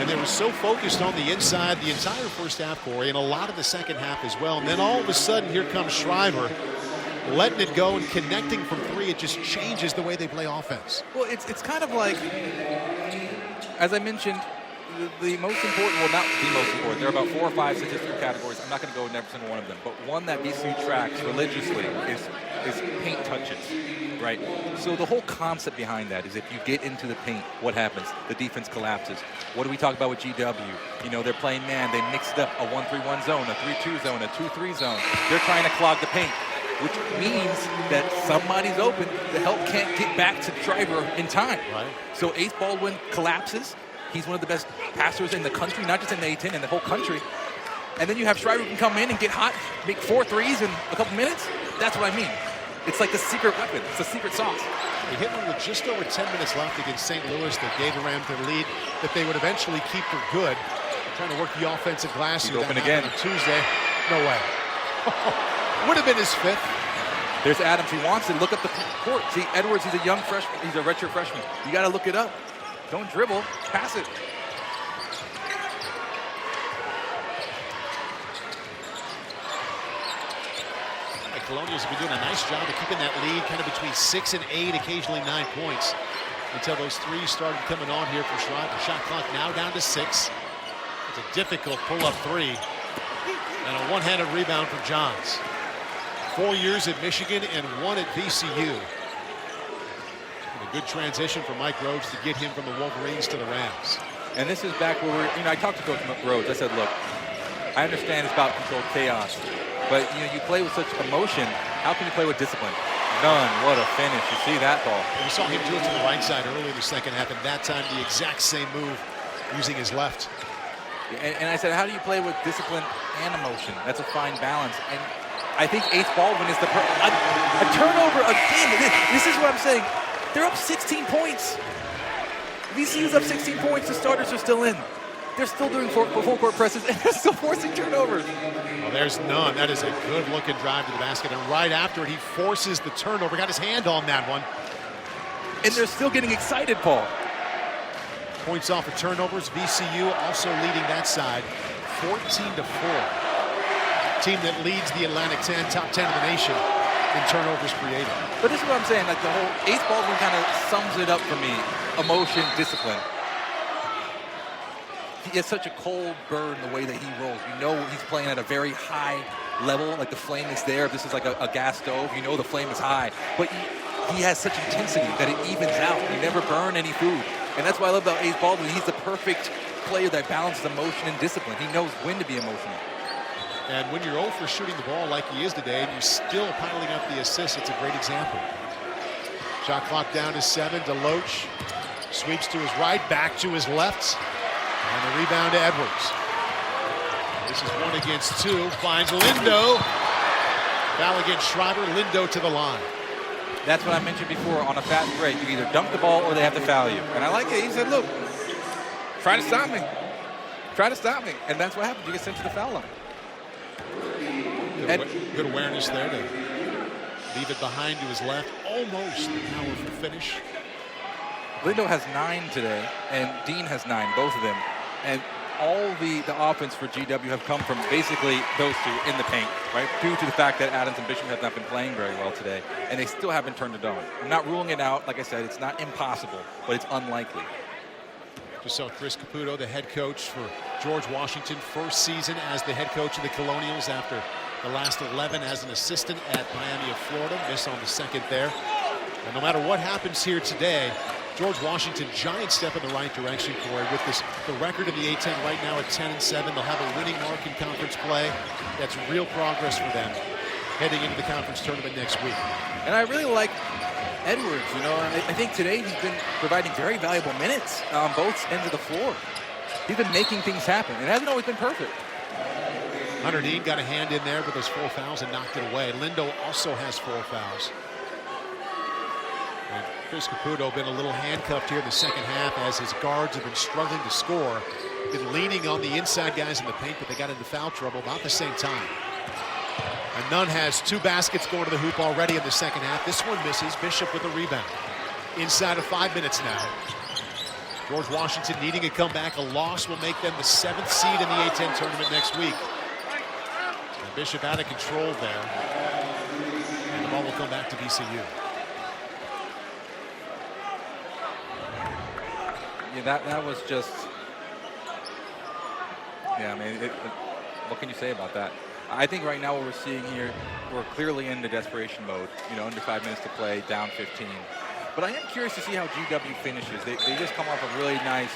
And they were so focused on the inside the entire first half, Corey, and a lot of the second half as well. And then all of a sudden, here comes Shriver, letting it go and connecting from 3. It just changes the way they play offense. Well, it's kind of like, as I mentioned, the most important, well, not the most important, there are about 4 or 5 statistical categories. I'm not going to go in every single one of them, but one that VCU tracks religiously is paint touches, right? So the whole concept behind that is if you get into the paint, what happens? The defense collapses. What do we talk about with GW? You know, they're playing man. They mixed up a 1-3-1 zone, a 3-2 zone, a 2-3 zone. They're trying to clog the paint, which means that somebody's open. The help can't get back to Shriver in time. Right. So Ace Baldwin collapses. He's one of the best passers in the country, not just in the A-10, in the whole country. And then you have Shriver who can come in and get hot, make 4 threes in a couple minutes. That's what I mean. It's like the secret weapon. It's the secret sauce. They hit one with just over 10 minutes left against St. Louis that gave the Rams their lead that they would eventually keep for good. They're trying to work the offensive glass. He's open again. On Tuesday. No way. Would have been his 5th. There's Adams. He wants to look up the court. See, Edwards, he's a young freshman. He's a redshirt freshman. You got to look it up. Don't dribble. Pass it. Colonials have been doing a nice job of keeping that lead kind of between 6 and 8, occasionally 9 points, until those 3s started coming on here for Shriver. Shot clock now down to 6. It's a difficult pull-up 3, and a one-handed rebound from Johns. 4 years at Michigan and 1 at VCU. And a good transition for Mike Rhodes to get him from the Wolverines to the Rams. And this is back where I talked to Coach Rhodes. I said, look, I understand it's about controlled chaos. But, you play with such emotion. How can you play with discipline? None. What a finish. You see that ball. And we saw him do it to the right side early in the second half, and that time the exact same move using his left. And I said, how do you play with discipline and emotion? That's a fine balance. And I think Ace Baldwin is a turnover again. This is what I'm saying. They're up 16 points. VCU's up 16 points. The starters are still in. They're still doing full court presses, and they're still forcing turnovers. Well, there's none. That is a good-looking drive to the basket. And right after it, he forces the turnover. Got his hand on that one. And they're still getting excited, Paul. Points off of turnovers. VCU also leading that side 14-4. Team that leads the Atlantic 10, top 10 of the nation in turnovers created. But this is what I'm saying. Like the whole Ace Baldwin kind of sums it up for me. Emotion, discipline. He has such a cold burn the way that he rolls. You know he's playing at a very high level, like the flame is there. This is like a gas stove. You know the flame is high. But he has such intensity that it evens out. You never burn any food. And that's why I love about Ace Baldwin. He's the perfect player that balances emotion and discipline. He knows when to be emotional. And when you're 0 for shooting the ball like he is today, and you're still piling up the assists, it's a great example. Shot clock down to 7. DeLoach sweeps to his right, back to his left. And the rebound to Edwards. This is 1 against 2. Finds Lindo. Foul against Shriver. Lindo to the line. That's what I mentioned before. On a fast break, you either dunk the ball or they have to foul you. And I like it. He said, look, try to stop me. Try to stop me. And that's what happens. You get sent to the foul line. Good awareness there to leave it behind to his left. Almost a powerful finish. Lindo has 9 today, and Dean has 9, both of them. And all the offense for GW have come from basically those two in the paint, right? Due to the fact that Adams and Bishop have not been playing very well today, and they still haven't turned it on. I'm not ruling it out. Like I said, it's not impossible, but it's unlikely. Just saw Chris Caputo, the head coach for George Washington, first season as the head coach of the Colonials after the last 11 as an assistant at Miami of Florida. Miss on the second there. And no matter what happens here today, George Washington, giant step in the right direction, Corey, with the record in the A-10 right now at 10-7. They'll have a winning mark in conference play. That's real progress for them heading into the conference tournament next week. And I really like Edwards. You know, I think today he's been providing very valuable minutes on both ends of the floor. He's been making things happen. It hasn't always been perfect. Hunter Dean got a hand in there with those 4 fouls and knocked it away. Lindo also has 4 fouls. And Chris Caputo been a little handcuffed here in the second half as his guards have been struggling to score. Been leaning on the inside guys in the paint, but they got into foul trouble about the same time. And Nunn has 2 baskets going to the hoop already in the second half. This one misses. Bishop with a rebound. Inside of 5 minutes now. George Washington needing a comeback. A loss will make them the 7th seed in the A-10 tournament next week. And Bishop out of control there. And the ball will come back to VCU. Yeah, that was just. Yeah, I mean, what can you say about that? I think right now what we're seeing here, we're clearly into desperation mode. You know, under 5 minutes to play, down 15. But I am curious to see how GW finishes. They just come off a really nice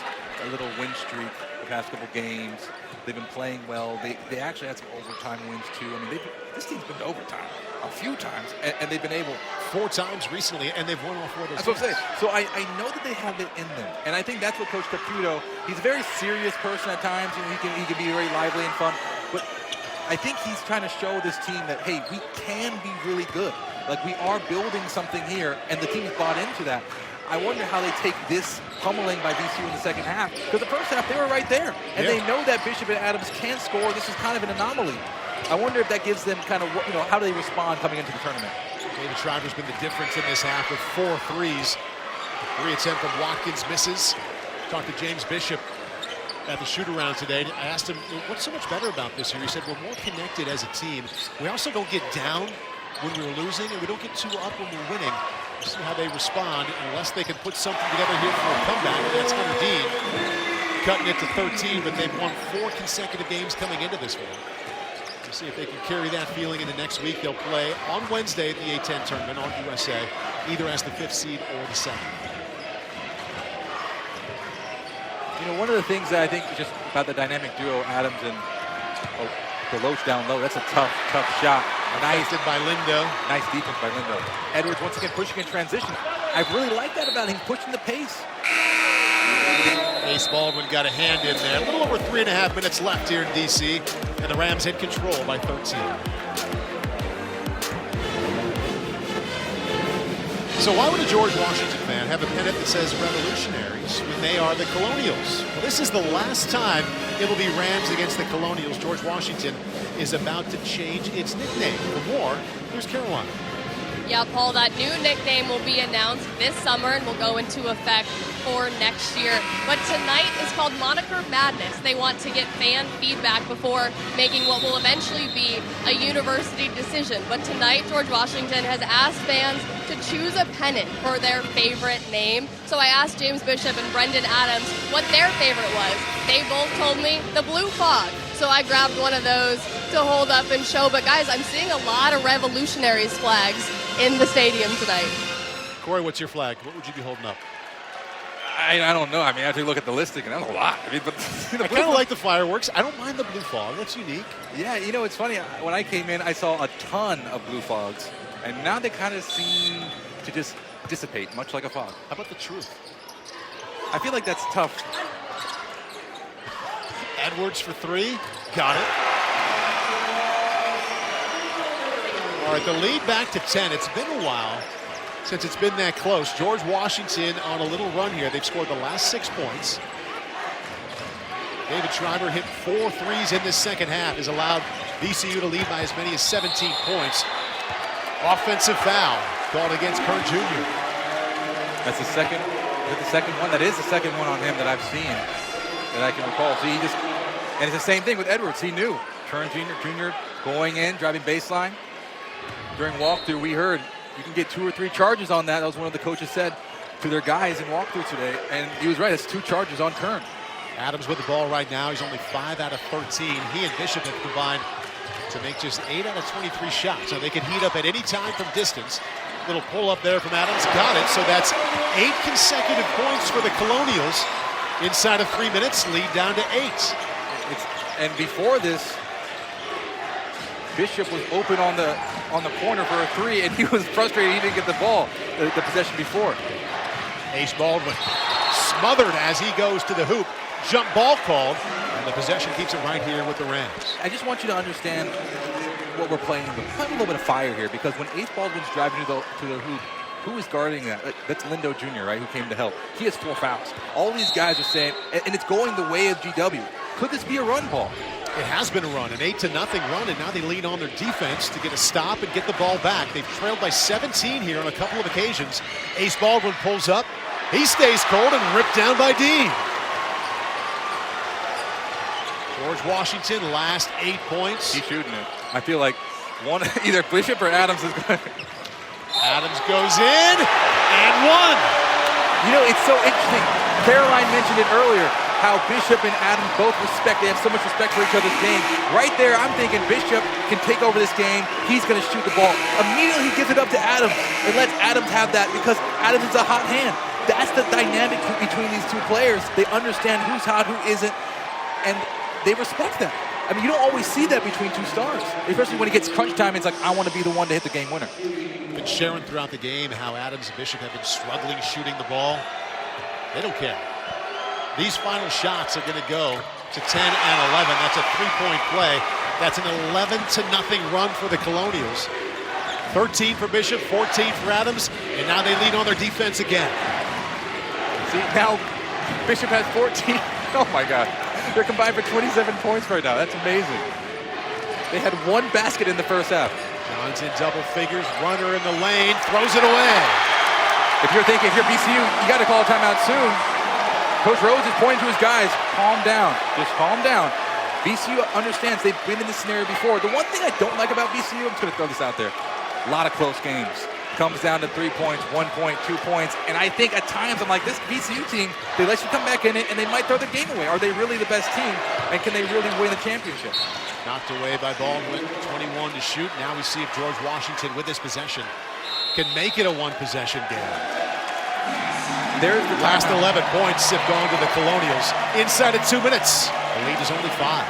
little win streak the past couple games. They've been playing well. They actually had some overtime wins too. I mean, this team's been to overtime a few times, and they've been able 4 times recently, and they've won all 4 of those. That's what I'm saying. So I know that they have it in them, and I think that's what Coach Caputo. He's a very serious person at times. You know, he can be very lively and fun, but I think he's trying to show this team that, hey, we can be really good. Like, we are building something here, and the team's bought into that. I wonder how they take this pummeling by VCU in the second half, because the first half they were right there, and they know that Bishop and Adams can score. This is kind of an anomaly. I wonder if that gives them kind of, you know, how do they respond coming into the tournament? David Shriver's been the difference in this half with 4 threes. 3 attempt from Watkins misses. Talked to James Bishop at the shoot-around today. I asked him, what's so much better about this year? He said, we're more connected as a team. We also don't get down when we're losing, and we don't get too up when we're winning. We'll see how they respond, unless they can put something together here for a comeback. That's Hunter Dean cutting it to 13, but they've won 4 consecutive games coming into this one. We'll see if they can carry that feeling into next week. They'll play on Wednesday at the A-10 tournament on USA, either as the 5th seed or the 7th. You know, one of the things that I think just about the dynamic duo, Adams and DeLoach down low, that's a tough shot. Nice by Lindo. Nice defense by Lindo. Edwards once again pushing in transition. I really like that about him, pushing the pace. Ace Baldwin got a hand in there. A little over 3.5 minutes left here in DC, and the Rams in control by 13. So why would a George Washington fan have a pennant that says Revolutionaries when they are the Colonials? Well, this is the last time it'll be Rams against the Colonials. George Washington is about to change its nickname. For more, here's Caroline. Yeah, Paul, that new nickname will be announced this summer and will go into effect for next year. But tonight is called Moniker Madness. They want to get fan feedback before making what will eventually be a university decision. But tonight, George Washington has asked fans to choose a pennant for their favorite name. So I asked James Bishop and Brendan Adams what their favorite was. They both told me the Blue Fog. So I grabbed one of those to hold up and show. But guys, I'm seeing a lot of Revolutionaries flags in the stadium tonight. Corey, what's your flag? What would you be holding up? I don't know. I mean, I have to look at the listing, and that's a lot. I mean, but I kind of like the fireworks. I don't mind the blue fog. That's unique. Yeah, you know, it's funny. When I came in, I saw a ton of blue fogs, and now they kind of seem to just dissipate, much like a fog. How about the truth? I feel like that's tough. Edwards for 3. Got it. All right, the lead back to 10. It's been a while since it's been that close. George Washington on a little run here. They've scored the last 6 points. David Shriver hit 4 threes in this second half. Has allowed VCU to lead by as many as 17 points. Offensive foul called against Kern Jr. That's the second. Is it the second one? That is the second one on him that I've seen that I can recall. See, and it's the same thing with Edwards. He knew. Kern Jr. going in, driving baseline. During walkthrough, we heard you can get 2 or 3 charges on that. That was one of the coaches said to their guys in walkthrough today, and he was right. It's 2 charges on Kern. Adams with the ball right now. He's only 5 out of 13. He and Bishop have combined to make just 8 out of 23 shots. So they can heat up at any time from distance. Little pull up there from Adams, got it. So that's 8 consecutive points for the Colonials inside of 3 minutes, lead down to 8. And before this, Bishop was open on the corner for a 3, and he was frustrated he didn't get the ball, the possession before. Ace Baldwin smothered as he goes to the hoop. Jump ball called, and the possession keeps it right here with the Rams. I just want you to understand what we're playing with. We're playing a little bit of fire here, because when Ace Baldwin's driving to the hoop, who is guarding that? That's Lindo Jr., right, who came to help. He has 4 fouls. All these guys are saying, and it's going the way of GW. Could this be a run, Paul? It has been a run, an 8-0 run, and now they lean on their defense to get a stop and get the ball back. They've trailed by 17 here on a couple of occasions. Ace Baldwin pulls up. He stays cold and ripped down by Dean. George Washington, last 8 points. He's shooting it. I feel like either Bishop or Adams is going. Adams goes in and one. You know, it's so interesting. Caroline mentioned it earlier, how Bishop and Adams both they have so much respect for each other's game. Right there, I'm thinking Bishop can take over this game. He's going to shoot the ball. Immediately, he gives it up to Adams and lets Adams have that, because Adams is a hot hand. That's the dynamic between these two players. They understand who's hot, who isn't, and they respect that. I mean, you don't always see that between two stars, especially when it gets crunch time. It's like, I want to be the one to hit the game winner. Been sharing throughout the game how Adams and Bishop have been struggling shooting the ball. They don't care. These final shots are going to go to 10 and 11. That's a 3-point play. That's an 11-0 run for the Colonials. 13 for Bishop, 14 for Adams, and now they lean on their defense again. See, now Bishop has 14. Oh my God. They're combined for 27 points right now. That's amazing. They had 1 basket in the first half. John's in double figures, runner in the lane, throws it away. If you're VCU, you got to call a timeout soon. Coach Rhodes is pointing to his guys, calm down, just calm down. VCU understands they've been in this scenario before. The one thing I don't like about VCU, I'm just going to throw this out there, a lot of close games. Comes down to 3 points, 1 point, 2 points. And I think at times I'm like, this VCU team, they let you come back in it and they might throw the game away. Are they really the best team? And can they really win the championship? Knocked away by Baldwin, 21 to shoot. Now we see if George Washington with this possession can make it a 1-possession game. There's the last 11 points have gone to the Colonials. Inside of 2 minutes, the lead is only 5.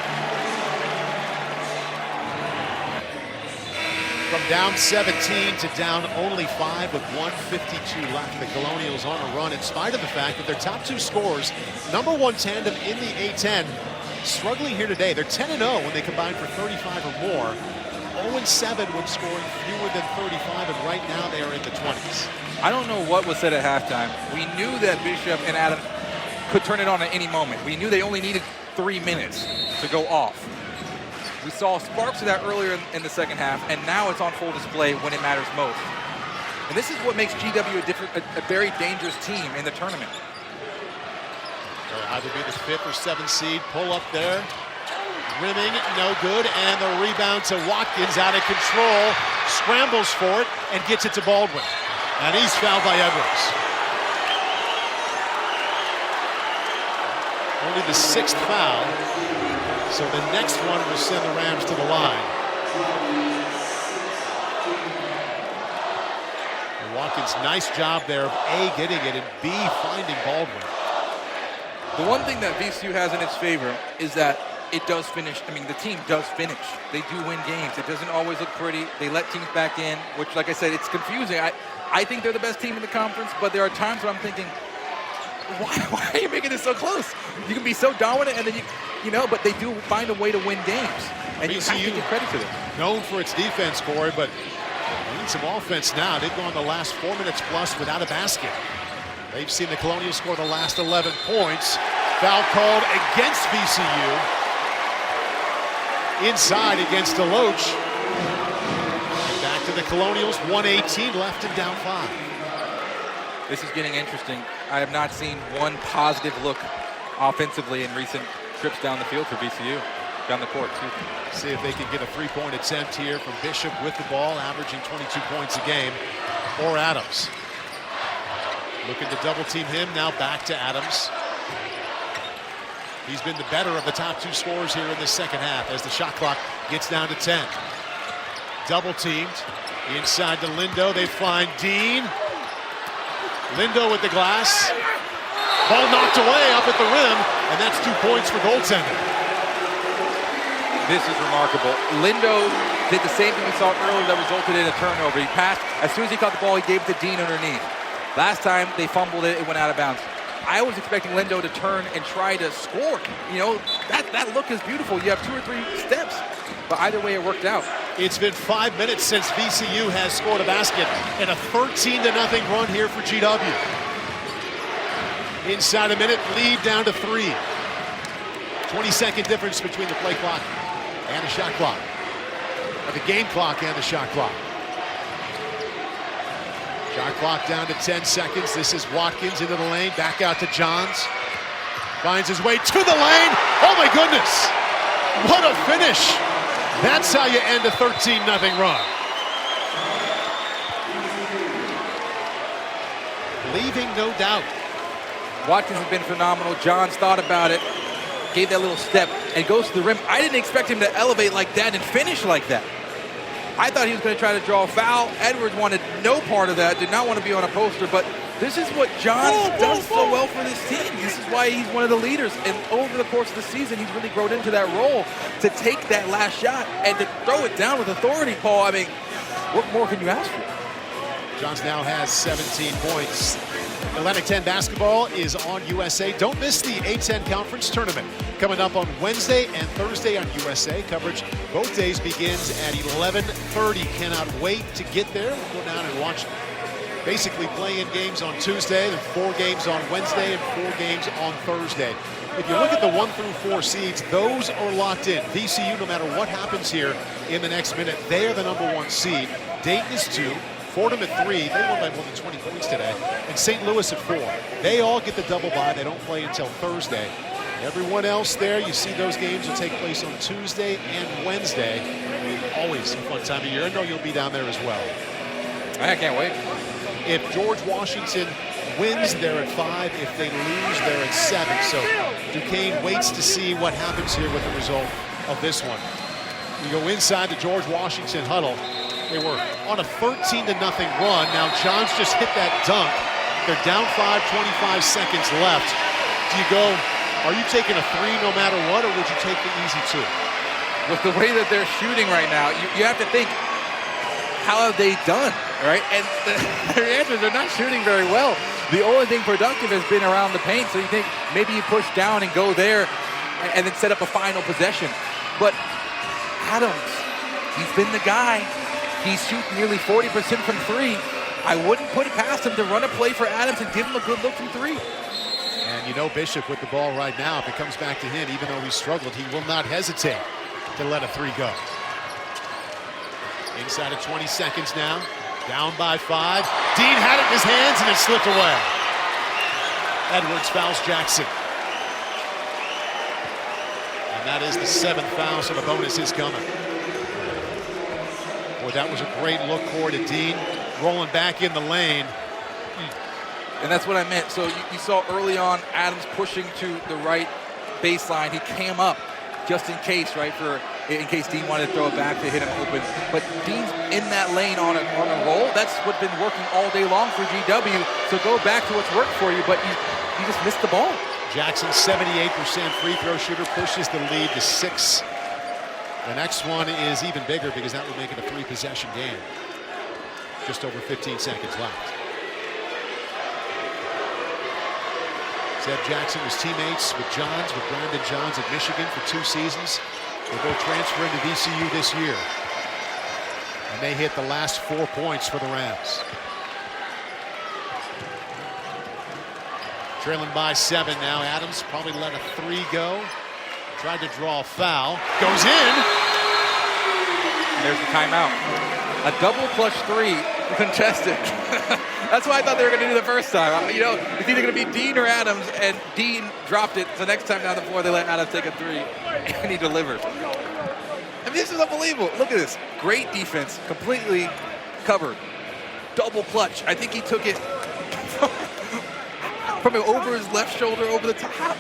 From down 17 to down only 5 with 1:52 left. The Colonials on a run in spite of the fact that their top 2 scorers, number 1 tandem in the A10, struggling here today. They're 10-0 when they combine for 35 or more. 0-7 when scoring fewer than 35, and right now they are in the 20s. I don't know what was said at halftime. We knew that Bishop and Adams could turn it on at any moment. We knew they only needed 3 minutes to go off. We saw sparks of that earlier in the second half, and now it's on full display when it matters most. And this is what makes GW a very dangerous team in the tournament. They'll either be the 5th or 7th seed. Pull up there. Rimming, no good, and the rebound to Watkins, out of control. Scrambles for it and gets it to Baldwin. And he's fouled by Edwards. Only the 6th foul. So the next one will send the Rams to the line. And Watkins, nice job there of A, getting it, and B, finding Baldwin. The one thing that VCU has in its favor is that it does finish. I mean, the team does finish. They do win games. It doesn't always look pretty. They let teams back in, which, like I said, it's confusing. I think they're the best team in the conference, but there are times where I'm thinking, why are you making this so close? You can be so dominant, and then but they do find a way to win games, and you have to give credit to them. Known for its defense, Corey, but they need some offense now. They've gone the last 4 minutes plus without a basket. They've seen the Colonials score the last 11 points. Foul called against VCU. Inside against DeLoach. Back to the Colonials, 1:18 left and down 5. This is getting interesting. I have not seen one positive look offensively in recent trips down the field for VCU, down the court. See if they can get a 3-point attempt here from Bishop with the ball, averaging 22 points a game, or Adams. Looking to double team him, now back to Adams. He's been the better of the top 2 scorers here in the second half as the shot clock gets down to 10. Double teamed. Inside to Lindo, they find Dean. Lindo with the glass. Ball knocked away up at the rim, and that's 2 points for goaltender. This is remarkable. Lindo did the same thing we saw earlier that resulted in a turnover. He passed. As soon as he caught the ball, he gave it to Dean underneath. Last time they fumbled it, it went out of bounds. I was expecting Lindo to turn and try to score. You know, that look is beautiful. You have 2 or 3 steps, but either way it worked out. It's been 5 minutes since VCU has scored a basket, and a 13-0 run here for GW. Inside a minute, lead down to 3. 20-second difference between the play clock and the shot clock. Or the game clock and the shot clock. Shot clock down to 10 seconds. This is Watkins into the lane, back out to Johns. Finds his way to the lane. Oh my goodness! What a finish! That's how you end a 13-0 run. Leaving no doubt. Watkins has been phenomenal. Johns thought about it, gave that little step, and goes to the rim. I didn't expect him to elevate like that and finish like that. I thought he was going to try to draw a foul. Edwards wanted no part of that, did not want to be on a poster, but this is what Johns does so well for this team. This is why he's one of the leaders, and over the course of the season, he's really grown into that role to take that last shot and to throw it down with authority, Paul. I mean, what more can you ask for? Johns now has 17 points. Atlantic 10 basketball is on USA. Don't miss the A10 Conference Tournament coming up on Wednesday and Thursday on USA. Coverage both days begins at 11:30. Cannot wait to get there. We'll go down and watch basically play-in games on Tuesday, then 4 games on Wednesday and 4 games on Thursday. If you look at the 1 through 4 seeds, those are locked in. VCU, no matter what happens here in the next minute, they are the #1 seed. Dayton is 2. Fordham at 3, they won by more than 20 points today, and St. Louis at 4. They all get the double bye. They don't play until Thursday. Everyone else there, you see those games will take place on Tuesday and Wednesday. Always a fun time of year. I know you'll be down there as well. I can't wait. If George Washington wins, they're at 5. If they lose, they're at 7. So Duquesne waits to see what happens here with the result of this one. We go inside the George Washington huddle. They were on a 13-0 run. Now Johns just hit that dunk. They're down 5, 25 seconds left. Do you go, are you taking a 3 no matter what, or would you take the easy 2? With the way that they're shooting right now, you have to think, how have they done, right? And their answers are not shooting very well. The only thing productive has been around the paint, so you think maybe you push down and go there and then set up a final possession. But Adams, he's been the guy. He's shooting nearly 40% from 3. I wouldn't put it past him to run a play for Adams and give him a good look from 3. And you know Bishop with the ball right now, if it comes back to him, even though he struggled, he will not hesitate to let a 3 go. Inside of 20 seconds now, down by 5. Dean had it in his hands and it slipped away. Edwards fouls Jackson. And that is the 7th foul, so the bonus is coming. Boy, that was a great look forward to Dean, rolling back in the lane. And that's what I meant. So you saw early on Adams pushing to the right baseline. He came up just in case, right, in case Dean wanted to throw it back to hit him open. But Dean's in that lane on a roll. That's what's been working all day long for GW. So go back to what's worked for you, but you just missed the ball. Jackson, 78% free throw shooter, pushes the lead to 6. The next one is even bigger because that would make it a 3-possession game. Just over 15 seconds left. Zeb Jackson was teammates with Brandon Johns at Michigan for 2 seasons. They both transferred into VCU this year. And they hit the last 4 points for the Rams. Trailing by 7 now. Adams probably let a 3 go. Tried to draw a foul. Goes in. And there's the timeout. A double clutch 3 contested. That's what I thought they were going to do the first time. You know, it's either going to be Dean or Adams, and Dean dropped it. So next time down the floor, they let Adams take a 3, and he delivered. I mean, this is unbelievable. Look at this. Great defense, completely covered. Double clutch. I think he took it from over his left shoulder over the top.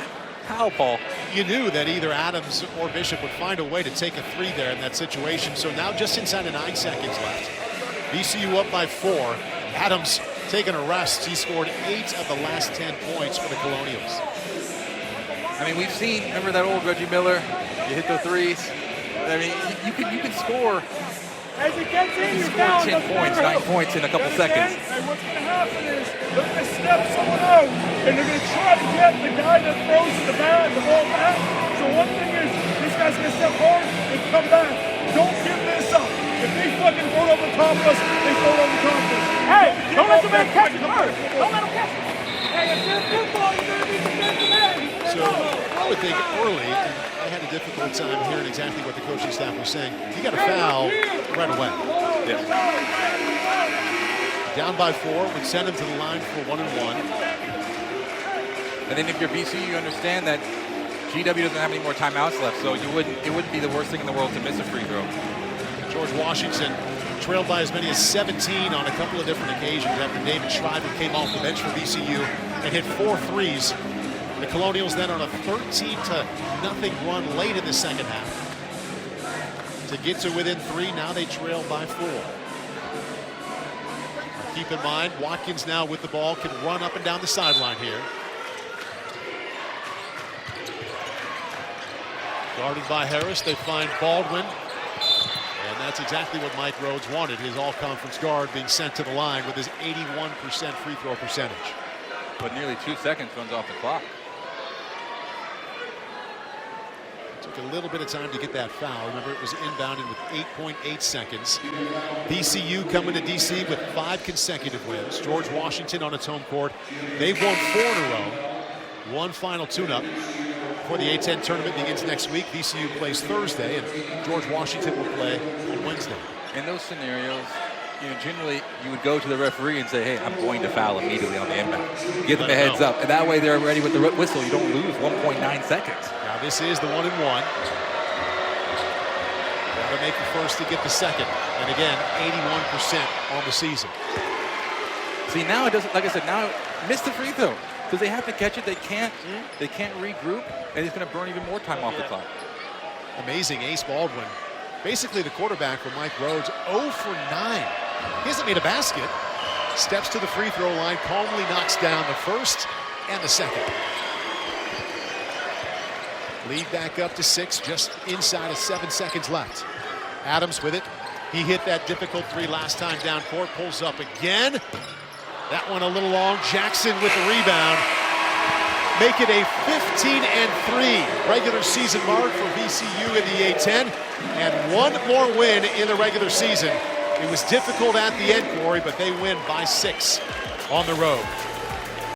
How, Paul? You knew that either Adams or Bishop would find a way to take a 3 there in that situation. So now just inside of 9 seconds left. VCU up by 4. Adams taking a rest. He scored 8 of the last 10 points for the Colonials. I mean, we've seen, remember that old Reggie Miller? You hit the threes. I mean, you can score. As it gets in, You score 10 points, 9 points in a couple seconds. And what's going to happen is they're going to step someone out, and they're going to try to get the guy that throws the ball back. So one thing is, this guy's going to step hard and come back. Don't give this up. If they fucking throw it over the top of us, they throw it over the top of us. Hey, don't let the man catch it first. Don't let him catch it. Hey, if you're football, you're going to be defensive end. So I would think early, I had a difficult time hearing exactly what the coaching staff was saying. You got a foul right away. Yeah. Down by 4, would send him to the line for 1-and-1. And then if you're VCU, you understand that GW doesn't have any more timeouts left, so it wouldn't be the worst thing in the world to miss a free throw. George Washington trailed by as many as 17 on a couple of different occasions after David Shriver came off the bench for VCU and hit 4 threes. The Colonials then on a 13-0 run late in the second half. To get to within 3, now they trail by 4. Keep in mind, Watkins now with the ball can run up and down the sideline here. Guarded by Harris, they find Baldwin. And that's exactly what Mike Rhodes wanted, his all-conference guard being sent to the line with his 81% free throw percentage. But nearly 2 seconds runs off the clock. Took a little bit of time to get that foul. Remember, it was inbounding with 8.8 seconds. VCU coming to DC with 5 consecutive wins. George Washington on its home court. They've won 4 in a row. One final tune-up before the A-10 tournament begins next week. VCU plays Thursday, and George Washington will play on Wednesday. In those scenarios, generally you would go to the referee and say, hey, I'm going to foul immediately on the inbound. Give them a heads up, and that way they're ready with the whistle. You don't lose 1.9 seconds. Now this is the 1-and-1. Got to make the first to get the second. And again, 81% on the season. See, now it doesn't, like I said, now miss the free throw. Because they have to catch it, they can't regroup, and it's going to burn even more time off the clock. Amazing Ace Baldwin. Basically the quarterback for Mike Rhodes, 0 for 9. He hasn't made a basket. Steps to the free throw line, calmly knocks down the first and the second. Lead back up to 6, just inside of 7 seconds left. Adams with it. He hit that difficult 3 last time down court, pulls up again. That one a little long. Jackson with the rebound. Make it a 15-3 regular season mark for VCU in the A-10. And 1 more win in the regular season. It was difficult at the end, Corey, but they win by 6 on the road.